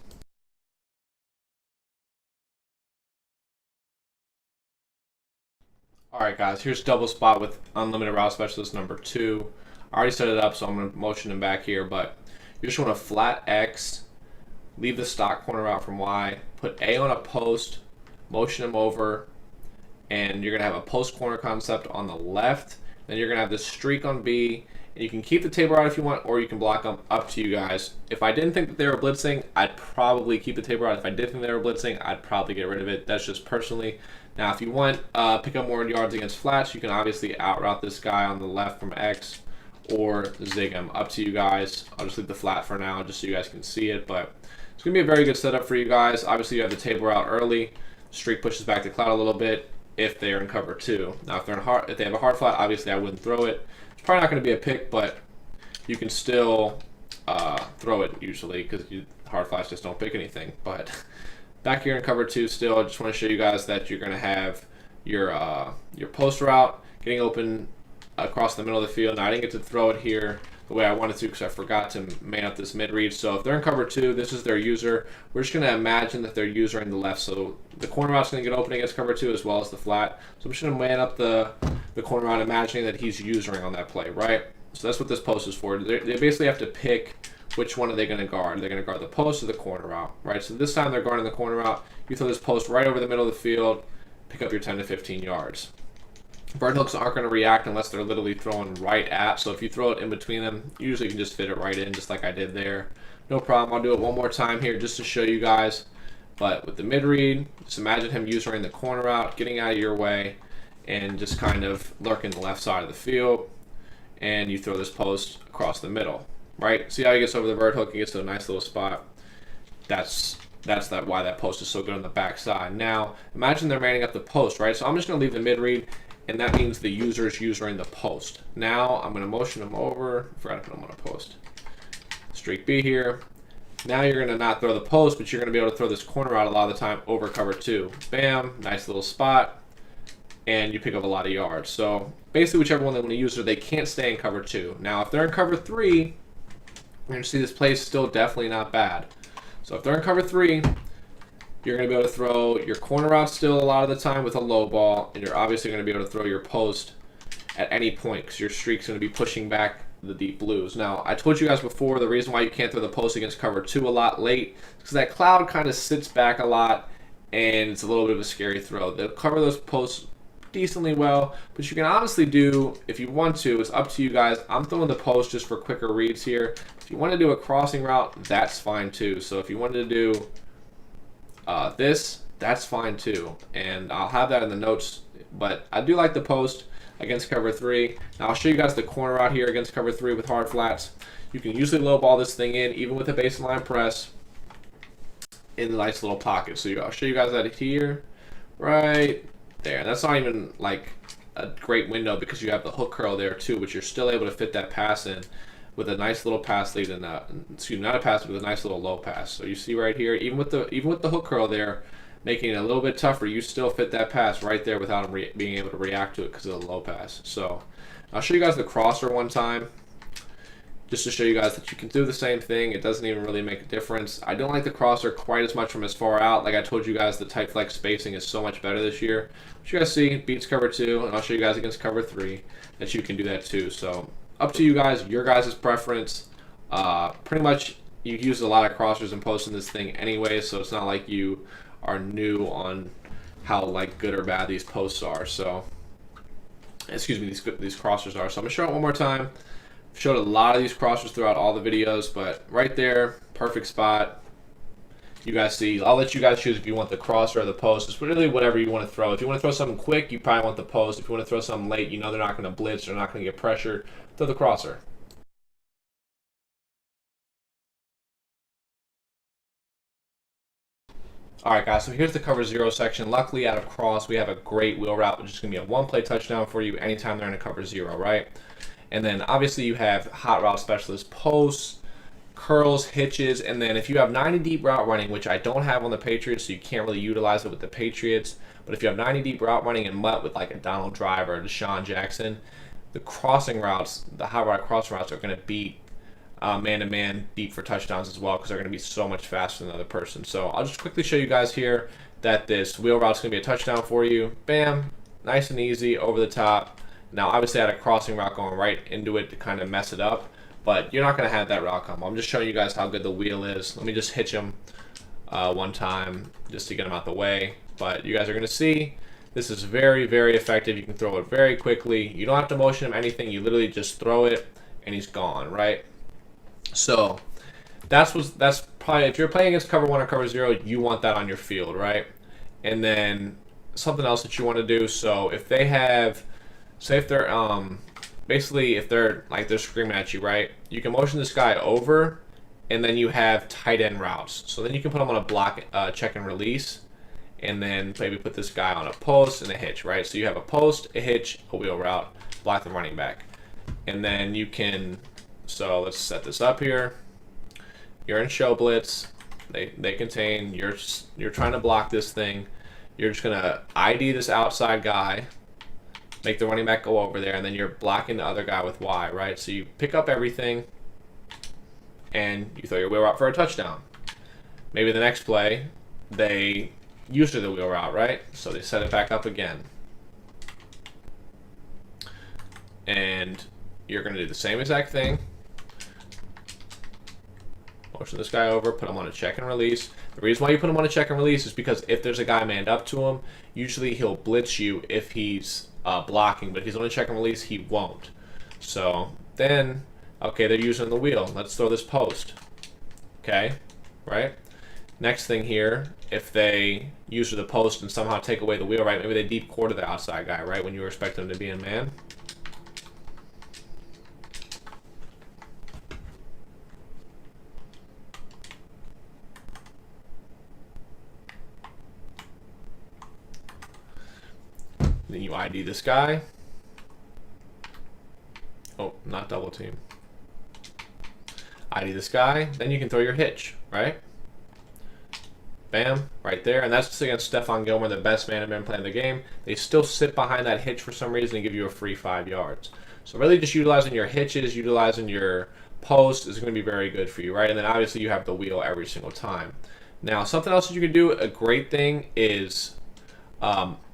Alright guys, here's double spot with unlimited route specialist number 2. I already set it up, so I'm going to motion him back here, but you just want to flat X, leave the stock corner out from Y, put A on a post, motion him over, and you're going to have a post corner concept on the left. Then you're going to have this streak on B, and you can keep the table out if you want, or you can block them, up to you guys. If I didn't think that they were blitzing, I'd probably keep the table out. If I did think they were blitzing, I'd probably get rid of it. That's just personally. Now, if you want pick up more yards against flats, you can obviously outroute this guy on the left from X, or zig him. Up to you guys. I'll just leave the flat for now just so you guys can see it, but it's going to be a very good setup for you guys. Obviously, you have the table route early. Streak pushes back the cloud a little bit if they're in cover 2. Now, if they have a hard flat, obviously I wouldn't throw it. It's probably not going to be a pick, but you can still throw it usually because hard flats just don't pick anything. But back here in cover 2 still, I just want to show you guys that you're going to have your post route getting open across the middle of the field. Now, I didn't get to throw it here, the way I wanted to because I forgot to man up this mid read. So if they're in cover 2, this is their user. We're just going to imagine that they're usering the left. So the corner route's going to get open against cover 2 as well as the flat. So I'm just going to man up the corner route, imagining that he's usering on that play, right? So that's what this post is for. They basically have to pick which one are they going to guard. They're going to guard the post or the corner route, right? So this time they're guarding the corner route. You throw this post right over the middle of the field, pick up your 10 to 15 yards. Bird hooks aren't going to react unless they're literally throwing right at. So if you throw it in between them, usually you can just fit it right in, just like I did there. No problem. I'll do it one more time here just to show you guys. But with the mid read, just imagine him using the corner route, getting out of your way, and just kind of lurking the left side of the field. And you throw this post across the middle, right? See how he gets over the bird hook? He gets to a nice little spot. That's why that post is so good on the back side. Now, imagine they're manning up the post, right? So I'm just going to leave the mid read, and that means the user is using the post. Now I'm going to motion him over. Forgot to put him on a post. Streak B here. Now you're going to not throw the post, but you're going to be able to throw this corner out a lot of the time over cover 2. Bam, nice little spot, and you pick up a lot of yards. So basically, whichever one they want to use, they can't stay in cover 2. Now, if they're in cover 3, you're going to see this play is still definitely not bad. So if they're in cover 3, you're going to be able to throw your corner out still a lot of the time with a low ball, and you're obviously going to be able to throw your post at any point because your streak's going to be pushing back the deep blues. Now, I told you guys before the reason why you can't throw the post against cover 2 a lot late is because that cloud kind of sits back a lot, and it's a little bit of a scary throw. They'll cover those posts decently well, but you can honestly do, if you want to, it's up to you guys. I'm throwing the post just for quicker reads here. If you want to do a crossing route, that's fine too. So if you wanted to do this, that's fine too, and I'll have that in the notes, but I do like the post against cover 3. Now I'll show you guys the corner out here against cover 3 with hard flats. You can usually low ball this thing in, even with a baseline press, in a nice little pocket. So I'll show you guys that here, right there. That's not even like a great window because you have the hook curl there too, but you're still able to fit that pass in with a nice little pass lead and excuse me, not a pass, but with a nice little low pass. So you see right here, even with the hook curl there, making it a little bit tougher, you still fit that pass right there without him being able to react to it because of the low pass. So I'll show you guys the crosser one time, just to show you guys that you can do the same thing. It doesn't even really make a difference. I don't like the crosser quite as much from as far out. Like I told you guys, the tight flex spacing is so much better this year. But you guys see, beats cover 2, and I'll show you guys against cover 3 that you can do that too. So up to you guys, your guys' preference. Pretty much you use a lot of crossers and posts in this thing anyway, so it's not like you are new on how like good or bad these posts are. So excuse me, these crossers are. So I'm gonna show it one more time. I've showed a lot of these crossers throughout all the videos, but right there, perfect spot. You guys see, I'll let you guys choose if you want the crosser or the post. It's really whatever you want to throw. If you want to throw something quick, you probably want the post. If you want to throw something late, you know they're not going to blitz, they're not going to get pressured, throw the crosser. Alright guys, so here's the cover 0 section. Luckily out of cross, we have a great wheel route, which is going to be a one-play touchdown for you anytime they're in a cover 0, right? And then obviously you have hot route specialist posts, curls, hitches, and then if you have 90 deep route running, which I don't have on the Patriots, so you can't really utilize it with the Patriots, but if you have 90 deep route running and mutt with like a Donald Driver or Deshaun Jackson, the crossing routes, the hot route crossing routes are going to beat man-to-man deep for touchdowns as well because they're going to be so much faster than the other person. So I'll just quickly show you guys here that this wheel route is going to be a touchdown for you. Bam, nice and easy, over the top. Now obviously I had a crossing route going right into it to kind of mess it up, but you're not going to have that route come. I'm just showing you guys how good the wheel is. Let me just hitch him one time just to get him out the way. But you guys are going to see this is very, very effective. You can throw it very quickly. You don't have to motion him anything. You literally just throw it and he's gone, right? So that's probably, if you're playing against cover 1 or cover 0, you want that on your field, right? And then something else that you want to do. So if they have, say if they're basically if they're screaming at you, right? You can motion this guy over, and then you have tight end routes. So then you can put him on a block, check and release, and then maybe put this guy on a post and a hitch, right? So you have a post, a hitch, a wheel route, block the running back, and then you can. So let's set this up here. You're in show blitz. They contain. You're trying to block this thing. You're just gonna ID this outside guy. make the running back go over there, and then you're blocking the other guy with Y, right? So you pick up everything, and you throw your wheel route for a touchdown. Maybe the next play, they use the wheel route, right? So they set it back up again. And you're going to do the same exact thing. Motion this guy over, put him on a check and release. The reason why you put him on a check and release is because if there's a guy manned up to him, usually he'll blitz you if he's blocking, but if he's on a check and release, he won't. So then, okay, they're using the wheel. Let's throw this post. Okay, right? Next thing here, if they use the post and somehow take away the wheel, right? Maybe they deep quarter the outside guy, right? When you expect them to be in man. Then you ID this guy. Oh, not double team. ID this guy. Then you can throw your hitch, right? Bam, right there. And that's against Stephon Gilmore, the best man-to-man play in the game. They still sit behind that hitch for some reason and give you a free 5 yards. So really just utilizing your hitches, utilizing your post is going to be very good for you, right? And then obviously you have the wheel every single time. Now, something else that you can do, a great thing is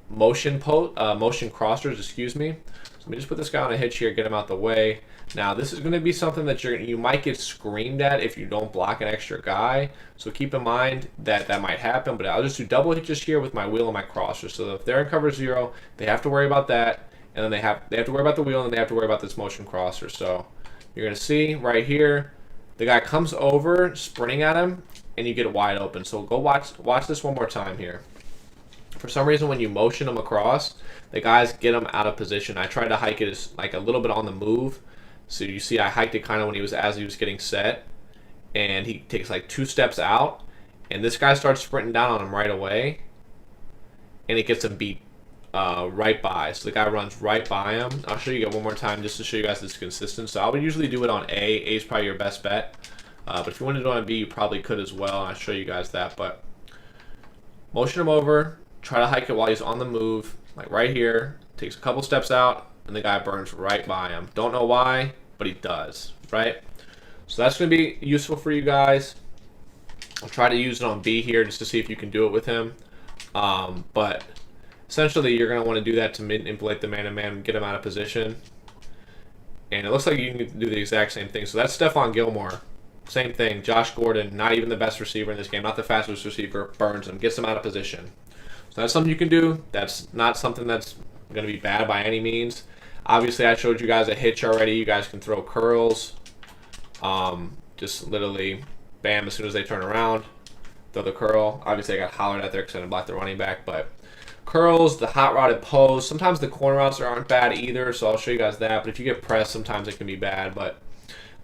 motion crossers, excuse me. So let me just put this guy on a hitch here, get him out the way. Now this is going to be something that you might get screamed at if you don't block an extra guy. So keep in mind that that might happen. But I'll just do double hitches here with my wheel and my crosser. So if they're in cover 0, they have to worry about that, and then they have to worry about the wheel, and then they have to worry about this motion crosser. So you're going to see right here, the guy comes over, sprinting at him, and you get it wide open. So go watch this one more time here. For some reason, when you motion them across, the guys get them out of position. I tried to hike it as, like, a little bit on the move. So you see I hiked it kind of as he was getting set. And he takes like 2 steps out. And this guy starts sprinting down on him right away. And it gets him beat right by. So the guy runs right by him. I'll show you one more time just to show you guys this consistent. So I would usually do it on A. A is probably your best bet. But if you wanted to do it on B, you probably could as well. And I'll show you guys that. But motion him over. Try to hike it while he's on the move, like right here. Takes a couple steps out, and the guy burns right by him. Don't know why, but he does, right? So that's going to be useful for you guys. I'll try to use it on B here just to see if you can do it with him. But essentially, you're going to want to do that to manipulate the man-to-man, get him out of position. And it looks like you can do the exact same thing. So that's Stephon Gilmore. Same thing. Josh Gordon, not even the best receiver in this game, not the fastest receiver, burns him, gets him out of position. So that's something you can do. That's not something that's going to be bad by any means. Obviously, I showed you guys a hitch already. You guys can throw curls. Just literally, bam, as soon as they turn around, throw the curl. Obviously, I got hollered at there because I didn't block the running back. But curls, the hot routed post. Sometimes the corner routes aren't bad either, so I'll show you guys that. But if you get pressed, sometimes it can be bad. But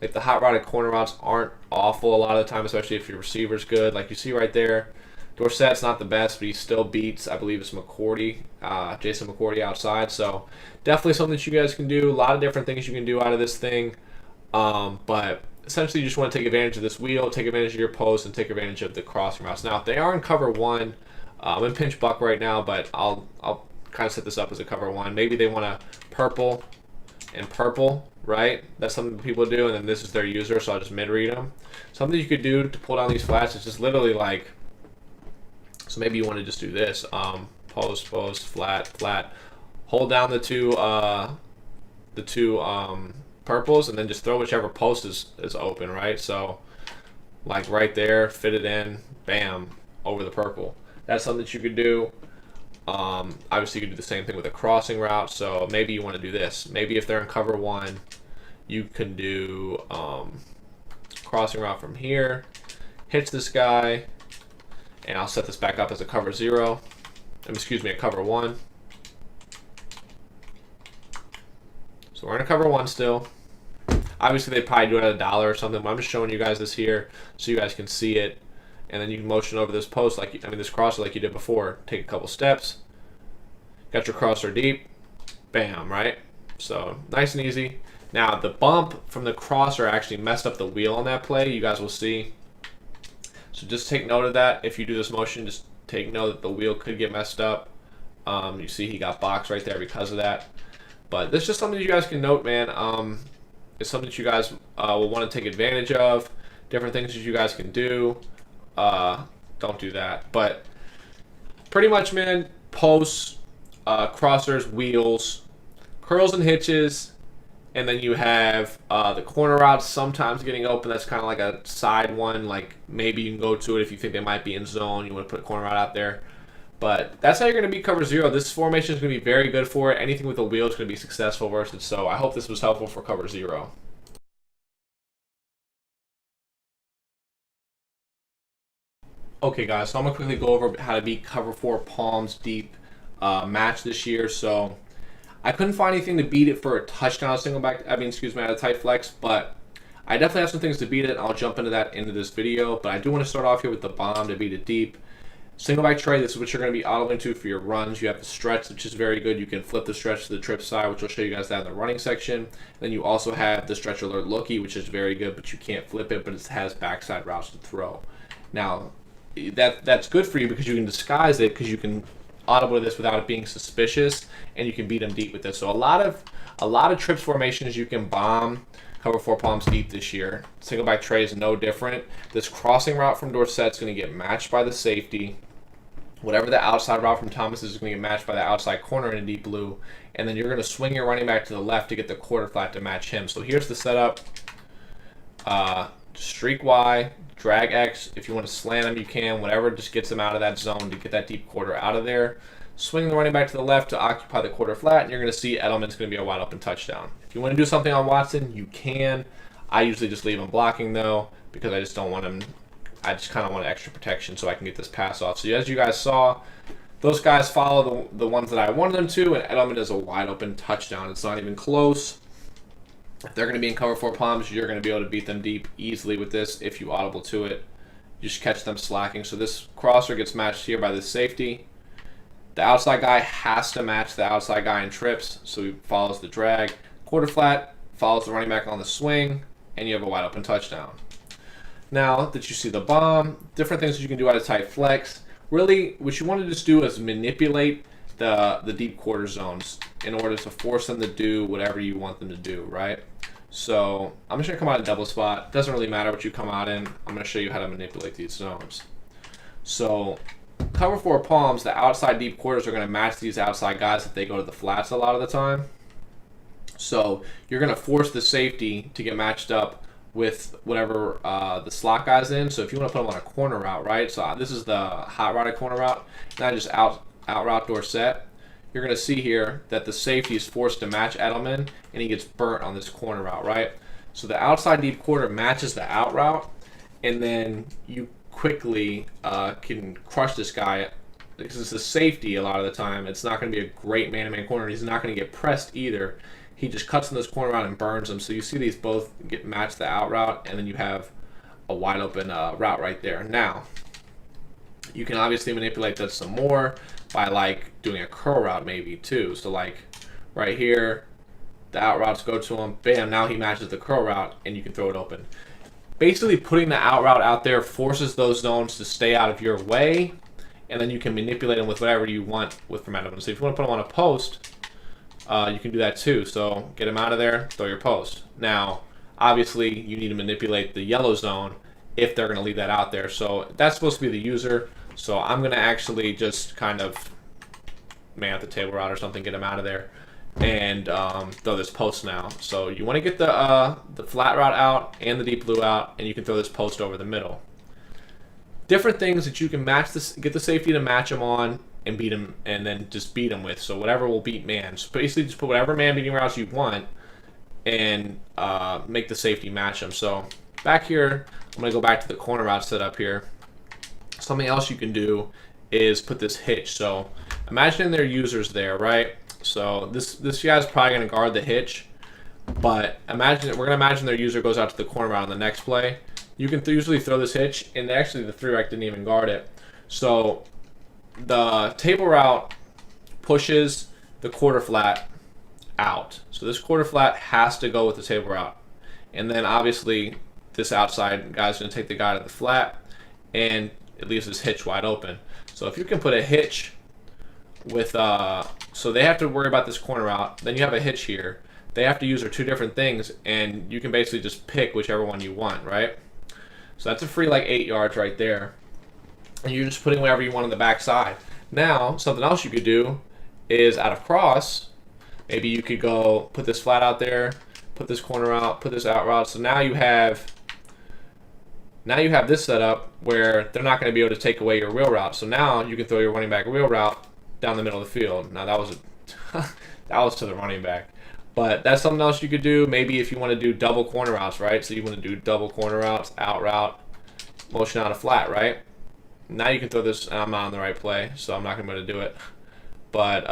like the hot routed corner routes aren't awful a lot of the time, especially if your receiver's good. Like you see right there. Dorsett's not the best, but he still beats, I believe it's McCourty, Jason McCourty outside. So definitely something that you guys can do. A lot of different things you can do out of this thing. But essentially you just want to take advantage of this wheel, take advantage of your post, and take advantage of the crossing routes. Now, if they are in cover 1, I'm in pinch buck right now, but I'll kind of set this up as a cover 1. Maybe they want to purple and purple, right? That's something people do, and then this is their user, so I'll just mid-read them. Something you could do to pull down these flats is just literally like, so maybe you want to just do this, post, flat, flat. Hold down the two purples, and then just throw whichever post is open, right? So, like right there, fit it in, bam, over the purple. That's something that you could do. Obviously, you could do the same thing with a crossing route. So maybe you want to do this. Maybe if they're in cover 1, you can do crossing route from here, hitch this guy. And I'll set this back up as a cover 0. Excuse me, a cover 1. So we're in a cover 1 still. Obviously, they probably do it at $1 or something, but I'm just showing you guys this here so you guys can see it. And then you can motion over this post, this crosser like you did before. Take a couple steps. Got your crosser deep. Bam, right? So nice and easy. Now, the bump from the crosser actually messed up the wheel on that play. You guys will see. So just take note of that. If you do this motion, just take note that the wheel could get messed up. You see he got boxed right there because of that. But this is just something that you guys can note, man. It's something that you guys will want to take advantage of. Different things that you guys can do. Don't do that. But pretty much, man, posts, crossers, wheels, curls and hitches, and then you have the corner routes sometimes getting open. That's kind of like a side one. Like maybe you can go to it if you think they might be in zone. You want to put a corner route out there. But that's how you're going to beat cover zero. This formation is going to be very good for it. Anything with a wheel is going to be successful versus it. So I hope this was helpful for cover zero. Okay, guys, so I'm going to quickly go over how to beat cover 4 palms deep match this year. So I couldn't find anything to beat it for a touchdown single back. I mean, excuse me, out of tight flex, but I definitely have some things to beat it. I'll jump into that into this video, but I do want to start off here with the bomb to beat it deep. Single back tray, this is what you're going to be autoing to for your runs. You have the stretch, which is very good. You can flip the stretch to the trip side, which will show you guys that in the running section. Then you also have the stretch alert looky, which is very good, but you can't flip it, but it has backside routes to throw. Now, that's good for you because you can disguise it because you can audible this without it being suspicious, and you can beat them deep with this. So a lot of trips formations you can bomb cover 4 palms deep this year. Single back tray is no different. This crossing route from Dorsett's going to get matched by the safety. Whatever the outside route from Thomas is going to get matched by the outside corner in a deep blue, and then you're going to swing your running back to the left to get the quarter flat to match him. So here's the setup. Streak Y, drag X. If you want to slant them, you can. Whatever just gets them out of that zone to get that deep quarter out of there. Swing the running back to the left to occupy the quarter flat, and you're going to see Edelman's going to be a wide open touchdown. If you want to do something on Watson, you can. I usually just leave him blocking, though, because I just don't want him. I just kind of want extra protection so I can get this pass off. So as you guys saw, those guys follow the ones that I wanted them to, and Edelman does a wide open touchdown. It's not even close. If they're going to be in cover 4 palms, you're going to be able to beat them deep easily with this if you audible to it. You just catch them slacking. So this crosser gets matched here by the safety. The outside guy has to match the outside guy in trips, so he follows the drag. Quarter flat follows the running back on the swing, and you have a wide open touchdown. Now that you see the bomb, different things that you can do out of tight flex. Really, what you want to just do is manipulate the deep quarter zones in order to force them to do whatever you want them to do, right? So I'm just going to come out of double spot. Doesn't really matter what you come out in. I'm going to show you how to manipulate these zones. So cover 4 palms, the outside deep quarters are going to match these outside guys if they go to the flats a lot of the time. So you're going to force the safety to get matched up with whatever the slot guy's in. So if you want to put them on a corner route, right? So this is the hot routed corner route. And I just out route Dorsett. You're going to see here that the safety is forced to match Edelman, and he gets burnt on this corner route, right? So the outside deep quarter matches the out route, and then you quickly can crush this guy because it's a safety a lot of the time. It's not going to be a great man-to-man corner. He's not going to get pressed either. He just cuts in this corner route and burns them. So you see these both get matched the out route, and then you have a wide open route right there. Now, you can obviously manipulate that some more by like doing a curl route maybe too. So like right here, the out routes go to him. Bam, now he matches the curl route, and you can throw it open. Basically, putting the out route out there forces those zones to stay out of your way, and then you can manipulate them with whatever you want with from Edelman. So if you want to put them on a post, you can do that too. So get him out of there, throw your post. Now, obviously, you need to manipulate the yellow zone if they're going to leave that out there. So that's supposed to be the user. So I'm going to actually just kind of man at the table route or something, get him out of there, and throw this post now. So you want to get the flat route out and the deep blue out, and you can throw this post over the middle. Different things that you can match this, get the safety to match them on, and beat him, and then just beat him with. So whatever will beat man. So basically, just put whatever man beating routes you want, and make the safety match them. So back here, I'm gonna go back to the corner route setup here. Something else you can do is put this hitch. So imagine their users there, right? So this guy's probably gonna guard the hitch, but we're gonna imagine their user goes out to the corner route on the next play. You can usually throw this hitch, and actually the 3-rec didn't even guard it. So the table route pushes the quarter flat out. So this quarter flat has to go with the table route. And then obviously this outside guy's going to take the guy to the flat, and it leaves this hitch wide open. So if you can put a hitch with so they have to worry about this corner route. Then you have a hitch here. They have to use their two different things, and you can basically just pick whichever one you want, right? So that's a free like 8 yards right there. And you're just putting whatever you want on the back side. Now, something else you could do is out of cross, maybe you could go put this flat out there, put this corner out, put this out route. So now you have this set up where they're not going to be able to take away your wheel route. So now you can throw your running back wheel route down the middle of the field. Now that was that was to the running back. But that's something else you could do. Maybe if you want to do double corner routes, right? So you want to do double corner routes, out route, motion out of flat, right? Now you can throw this, and I'm not on the right play, so I'm not going to be able to do it. But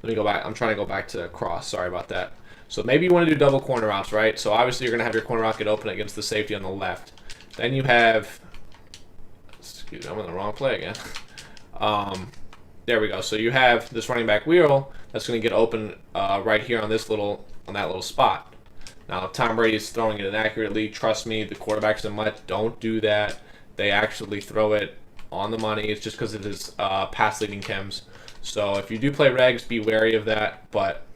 let me go back. I'm trying to go back to cross. Sorry about that. So maybe you want to do double corner routes, right? So obviously you're going to have your corner route get open against the safety on the left. Then you have, excuse me, I'm in the wrong play again. There we go. So you have this running back wheel that's going to get open right here on that little spot. Now, if Tom Brady is throwing it inaccurately, trust me, the quarterbacks in mud don't do that. They actually throw it on the money. It's just because it is pass leading chems. So if you do play regs, be wary of that. But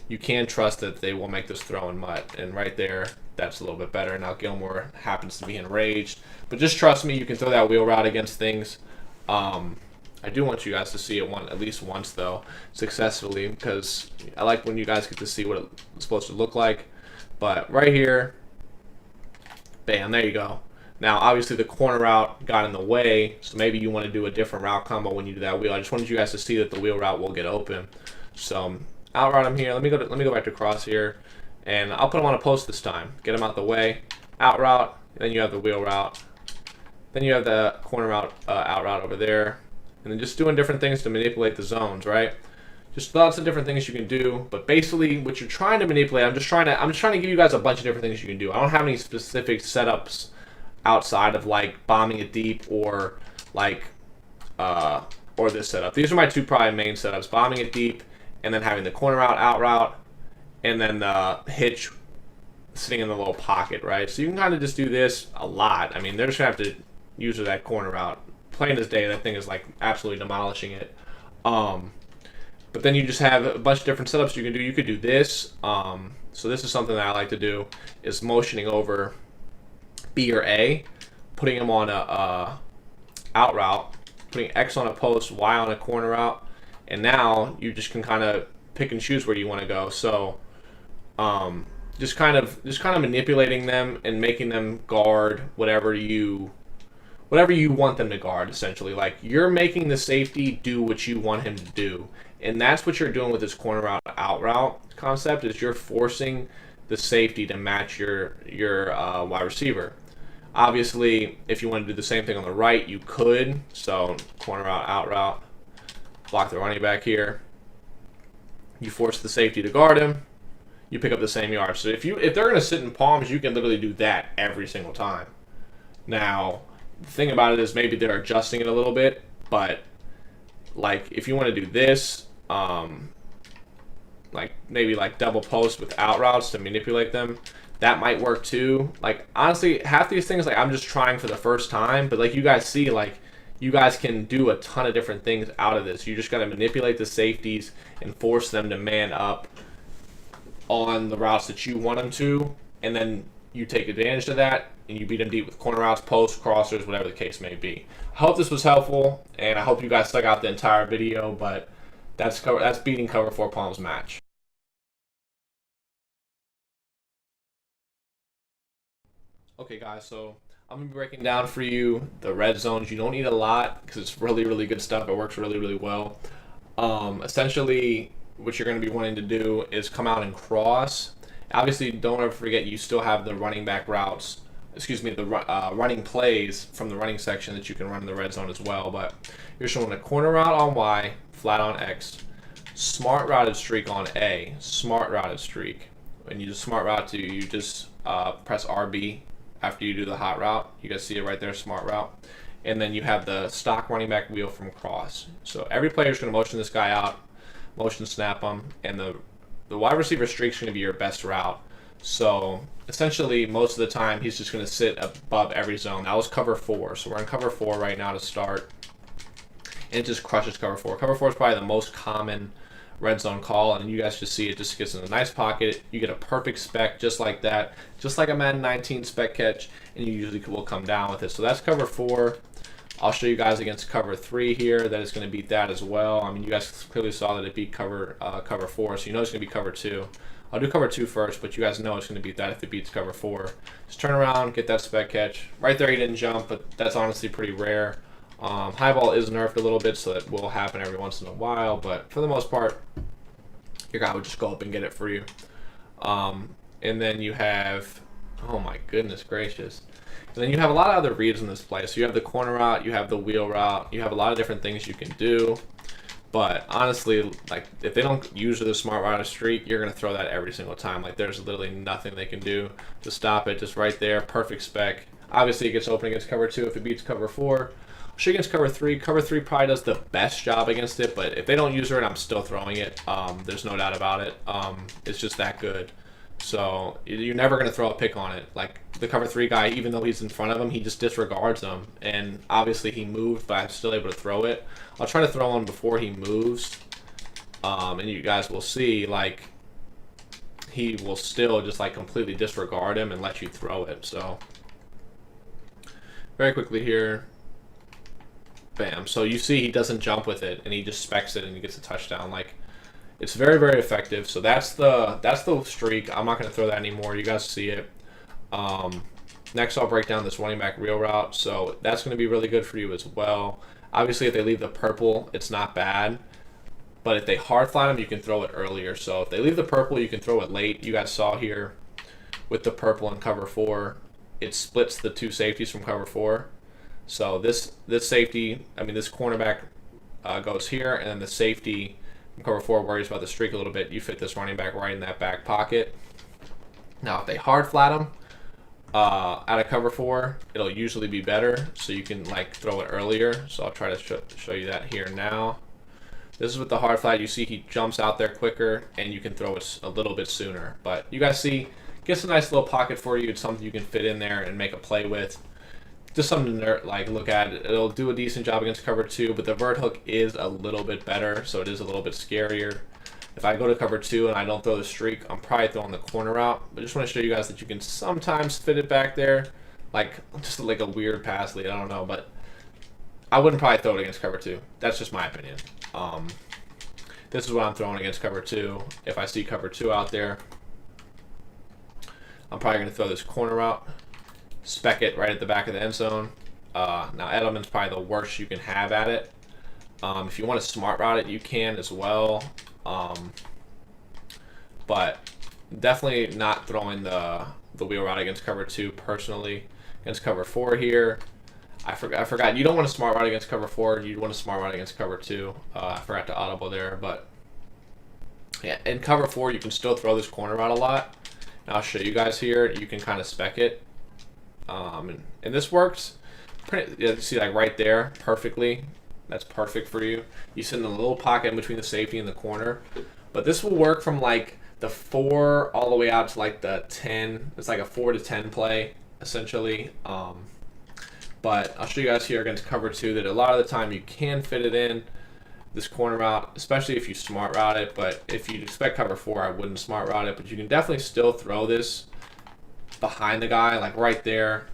you can trust that they will make this throw in mud. And right there, that's a little bit better. Now Gilmore happens to be enraged. But just trust me, you can throw that wheel route against things. I do want you guys to see it at least once, though, successfully, because I like when you guys get to see what it's supposed to look like. But right here, bam, there you go. Now, obviously, the corner route got in the way, so maybe you want to do a different route combo when you do that wheel. I just wanted you guys to see that the wheel route will get open. So, out route him here. Let me go back to cross here, and I'll put him on a post this time. Get him out the way. Out route, then you have the wheel route. Then you have the corner route, out route over there. And then just doing different things to manipulate the zones, right? Just lots of different things you can do. But basically, what you're trying to manipulate, I'm just trying to give you guys a bunch of different things you can do. I don't have any specific setups outside of like bombing it deep or like or this setup. These are my two probably main setups: bombing it deep, and then having the corner route, out route, and then the hitch sitting in the little pocket, right? So you can kind of just do this a lot. I mean, they're just gonna have to use that corner route. Playing this day, that thing is like absolutely demolishing it. But then you just have a bunch of different setups you can do. You could do this. So this is something that I like to do, is motioning over B or A, putting them on a out route, putting X on a post, Y on a corner route, and now you just can kind of pick and choose where you want to go. So just kind of manipulating them and making them guard whatever you want them to guard, essentially. Like, you're making the safety do what you want him to do. And that's what you're doing with this corner route, out route concept, is you're forcing the safety to match your wide receiver. Obviously, if you want to do the same thing on the right, you could. So, corner route, out route, block the running back here. You force the safety to guard him. You pick up the same yard. So if they're going to sit in palms, you can literally do that every single time. Now, the thing about it is maybe they're adjusting it a little bit, but like if you want to do this, like maybe like double post with out routes to manipulate them, that might work too. Like, honestly, half these things, like, I'm just trying for the first time, but like you guys see, like, you guys can do a ton of different things out of this. You just got to manipulate the safeties and force them to man up on the routes that you want them to, and then you take advantage of that and you beat them deep with corner routes, posts, crossers, whatever the case may be. I hope this was helpful, and I hope you guys stuck out the entire video, but that's beating cover 4 palms match. Okay, guys, so I'm going to be breaking down for you the red zones. You don't need a lot because it's really, really good stuff. It works really, really well. Essentially, what you're going to be wanting to do is come out and cross. Obviously, don't ever forget you still have the running back routes, the running plays from the running section that you can run in the red zone as well. But you're showing a corner route on Y, flat on X, smart routed streak on A, smart routed streak. When you just smart route to, you just press RB after you do the hot route. You guys see it right there, smart route. And then you have the stock running back wheel from cross. So every player is going to motion this guy out, motion snap him, and the wide receiver streak is going to be your best route. So essentially, most of the time, he's just going to sit above every zone. That was cover 4. So we're in cover 4 right now to start. and it just crushes cover 4. Cover 4 is probably the most common red zone call, and you guys just see it just gets in a nice pocket. You get a perfect spec just like that, just like a Madden 19 spec catch, and you usually will come down with it. So that's cover 4. I'll show you guys against cover 3 here that it's going to beat that as well. I mean, you guys clearly saw that it beat cover 4, so you know it's going to be cover 2. I'll do cover 2 first, but you guys know it's going to beat that if it beats cover 4. Just turn around, get that spec catch. Right there he didn't jump, but that's honestly pretty rare. High ball is nerfed a little bit, so that will happen every once in a while, but for the most part, your guy would just go up and get it for you. And then you have, oh my goodness gracious. And then you have a lot of other reads in this play. So you have the corner route, you have the wheel route, you have a lot of different things you can do. But honestly, like if they don't use the smart route streak, you're gonna throw that every single time. Like there's literally nothing they can do to stop it. Just right there, perfect spec. Obviously it gets open against cover 2 if it beats cover 4. Shoot against cover 3. Cover 3 probably does the best job against it, but if they don't use it, I'm still throwing it. There's no doubt about it. It's just that good. So you're never going to throw a pick on it. Like the cover 3 guy, even though he's in front of him, he just disregards them. And obviously he moved, but I'm still able to throw it. I'll try to throw one before he moves. And you guys will see, like, he will still just like completely disregard him and let you throw it. So very quickly here. Bam. So you see he doesn't jump with it and he just specs it and he gets a touchdown. Like, it's very, very effective. So that's the streak. I'm not going to throw that anymore. You guys see it. Next, I'll break down this running back reel route. So that's going to be really good for you as well. Obviously, if they leave the purple, it's not bad. But if they hard flat them, you can throw it earlier. So if they leave the purple, you can throw it late. You guys saw here with the purple and cover 4, it splits the 2 safeties from cover 4. So this safety, I mean this cornerback goes here, and then the safety from cover 4 worries about the streak a little bit. You fit this running back right in that back pocket. Now if they hard flat them out of cover 4, it'll usually be better, so you can like throw it earlier. So I'll try to show you that here now. This is with the hard flat. You see he jumps out there quicker, and you can throw it a little bit sooner. But you guys see, gets a nice little pocket for you. It's something you can fit in there and make a play with. Just something to like look at. It'll do a decent job against cover 2, but the vert hook is a little bit better, so it is a little bit scarier. If I go to cover 2 and I don't throw the streak, I'm probably throwing the corner route. But I just want to show you guys that you can sometimes fit it back there, like just like a weird pass lead. I don't know, but I wouldn't probably throw it against cover 2. That's just my opinion. This is what I'm throwing against cover 2. If I see cover 2 out there, I'm probably going to throw this corner route. Spec it right at the back of the end zone. Now Edelman's probably the worst you can have at it. If you want to smart route it, you can as well. But definitely not throwing the wheel route against cover 2 personally. Against cover 4 here, I forgot. You don't want to smart route against cover 4. You want to smart route against cover 2. I forgot to audible there, but yeah, in cover 4 you can still throw this corner route a lot. And I'll show you guys here. You can kind of spec it. And this works pretty, you see like right there perfectly. That's perfect for you. You sit in a little pocket in between the safety and the corner, but this will work from like the 4 all the way out to like the 10. It's like a 4 to 10 play essentially. But I'll show you guys here against cover 2 that a lot of the time you can fit it in this corner route, especially if you smart route it. But if you expect cover 4, I wouldn't smart route it, but you can definitely still throw this behind the guy, like right there,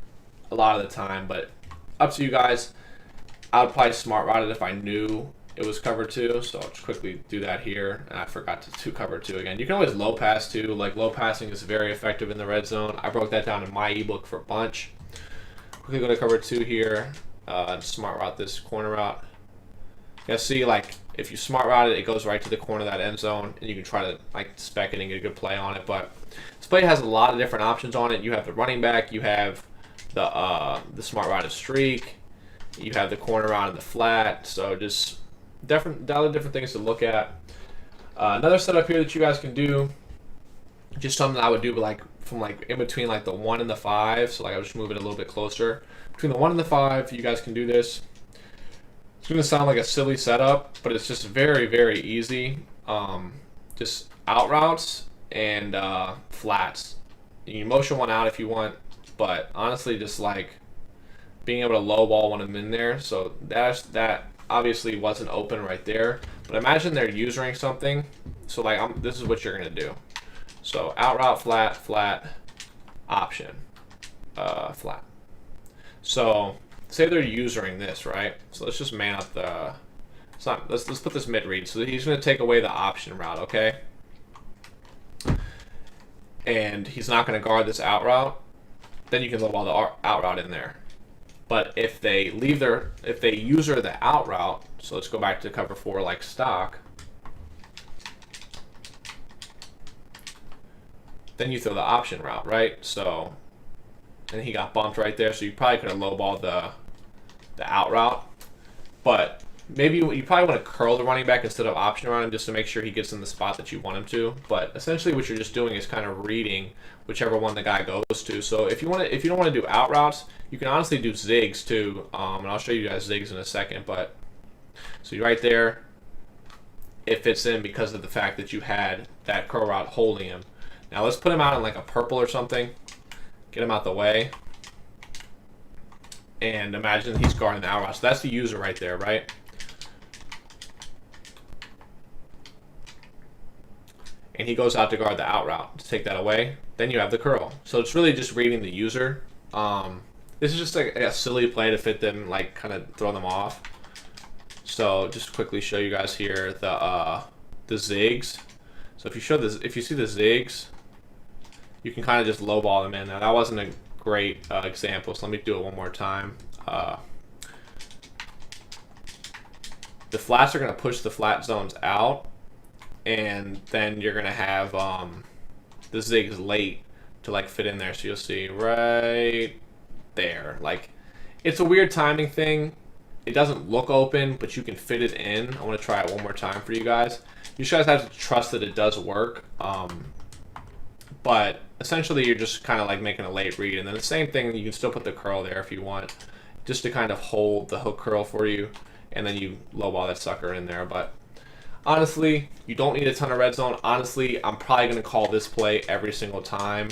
a lot of the time. But up to you guys. I would probably smart route it if I knew it was cover 2. So I'll just quickly do that here. And I forgot to cover 2 again. You can always low pass too. Like low passing is very effective in the red zone. I broke that down in my ebook for a bunch. Quickly go to cover 2 here. And smart route this corner route. You guys see, like, if you smart route it, it goes right to the corner of that end zone, and you can try to like spec it and get a good play on it. But this play has a lot of different options on it. You have the running back, you have the smart route streak, you have the corner route and the flat. So just different things to look at. Another setup here that you guys can do, just something I would do, but like from like in between like the 1 and the 5. So like I would just move it a little bit closer between the 1 and the 5. You guys can do this. It's going to sound like a silly setup, but it's just very, very easy. Just out routes and flats. You can motion one out if you want, but honestly, just like being able to low ball when I'm in there. So that obviously wasn't open right there, but imagine they're using something. So like this is what you're gonna do. So out route flat, flat, option, flat. So say they're using this, right? So let's just man up the. Let's put this mid read. So he's gonna take away the option route, okay? And he's not gonna guard this out route. Then you can load all the out route in there. But if they user the out route, so let's go back to cover 4 like stock, then you throw the option route, right? So, and he got bumped right there, so you probably could have lowballed the out route. But maybe you probably want to curl the running back instead of option around him just to make sure he gets in the spot that you want him to. But essentially what you're just doing is kind of reading whichever one the guy goes to. So if you don't want to do out routes, you can honestly do zigs too. And I'll show you guys zigs in a second. But so right there, it fits in because of the fact that you had that curl route holding him. Now let's put him out in like a purple or something. Get him out the way. And imagine he's guarding the out route. So that's the user right there, right? And he goes out to guard the out route to take that away. Then you have the curl. So it's really just reading the user. This is just like a silly play to fit them, like kind of throw them off. So just quickly show you guys here the zigs. So if you see the zigs, you can kind of just lowball them in. Now that wasn't a great example, so let me do it one more time. The flats are going to push the flat zones out, and then you're going to have the zigs late to like fit in there. So you'll see right there. Like, it's a weird timing thing. It doesn't look open, but you can fit it in. I want to try it one more time for you guys. You guys have to trust that it does work. But essentially you're just kind of like making a late read, and then the same thing, you can still put the curl there if you want, just to kind of hold the hook curl for you, and then you lowball that sucker in there. But honestly, you don't need a ton of red zone. Honestly, I'm probably going to call this play every single time.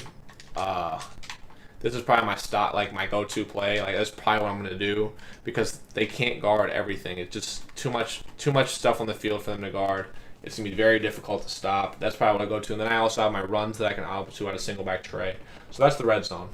This is probably my stock, like my go-to play. Like that's probably what I'm going to do, because they can't guard everything. It's just too much stuff on the field for them to guard. It's going to be very difficult to stop. That's probably what I go to. And then I also have my runs that I can opt to at a single back tray. So that's the red zone.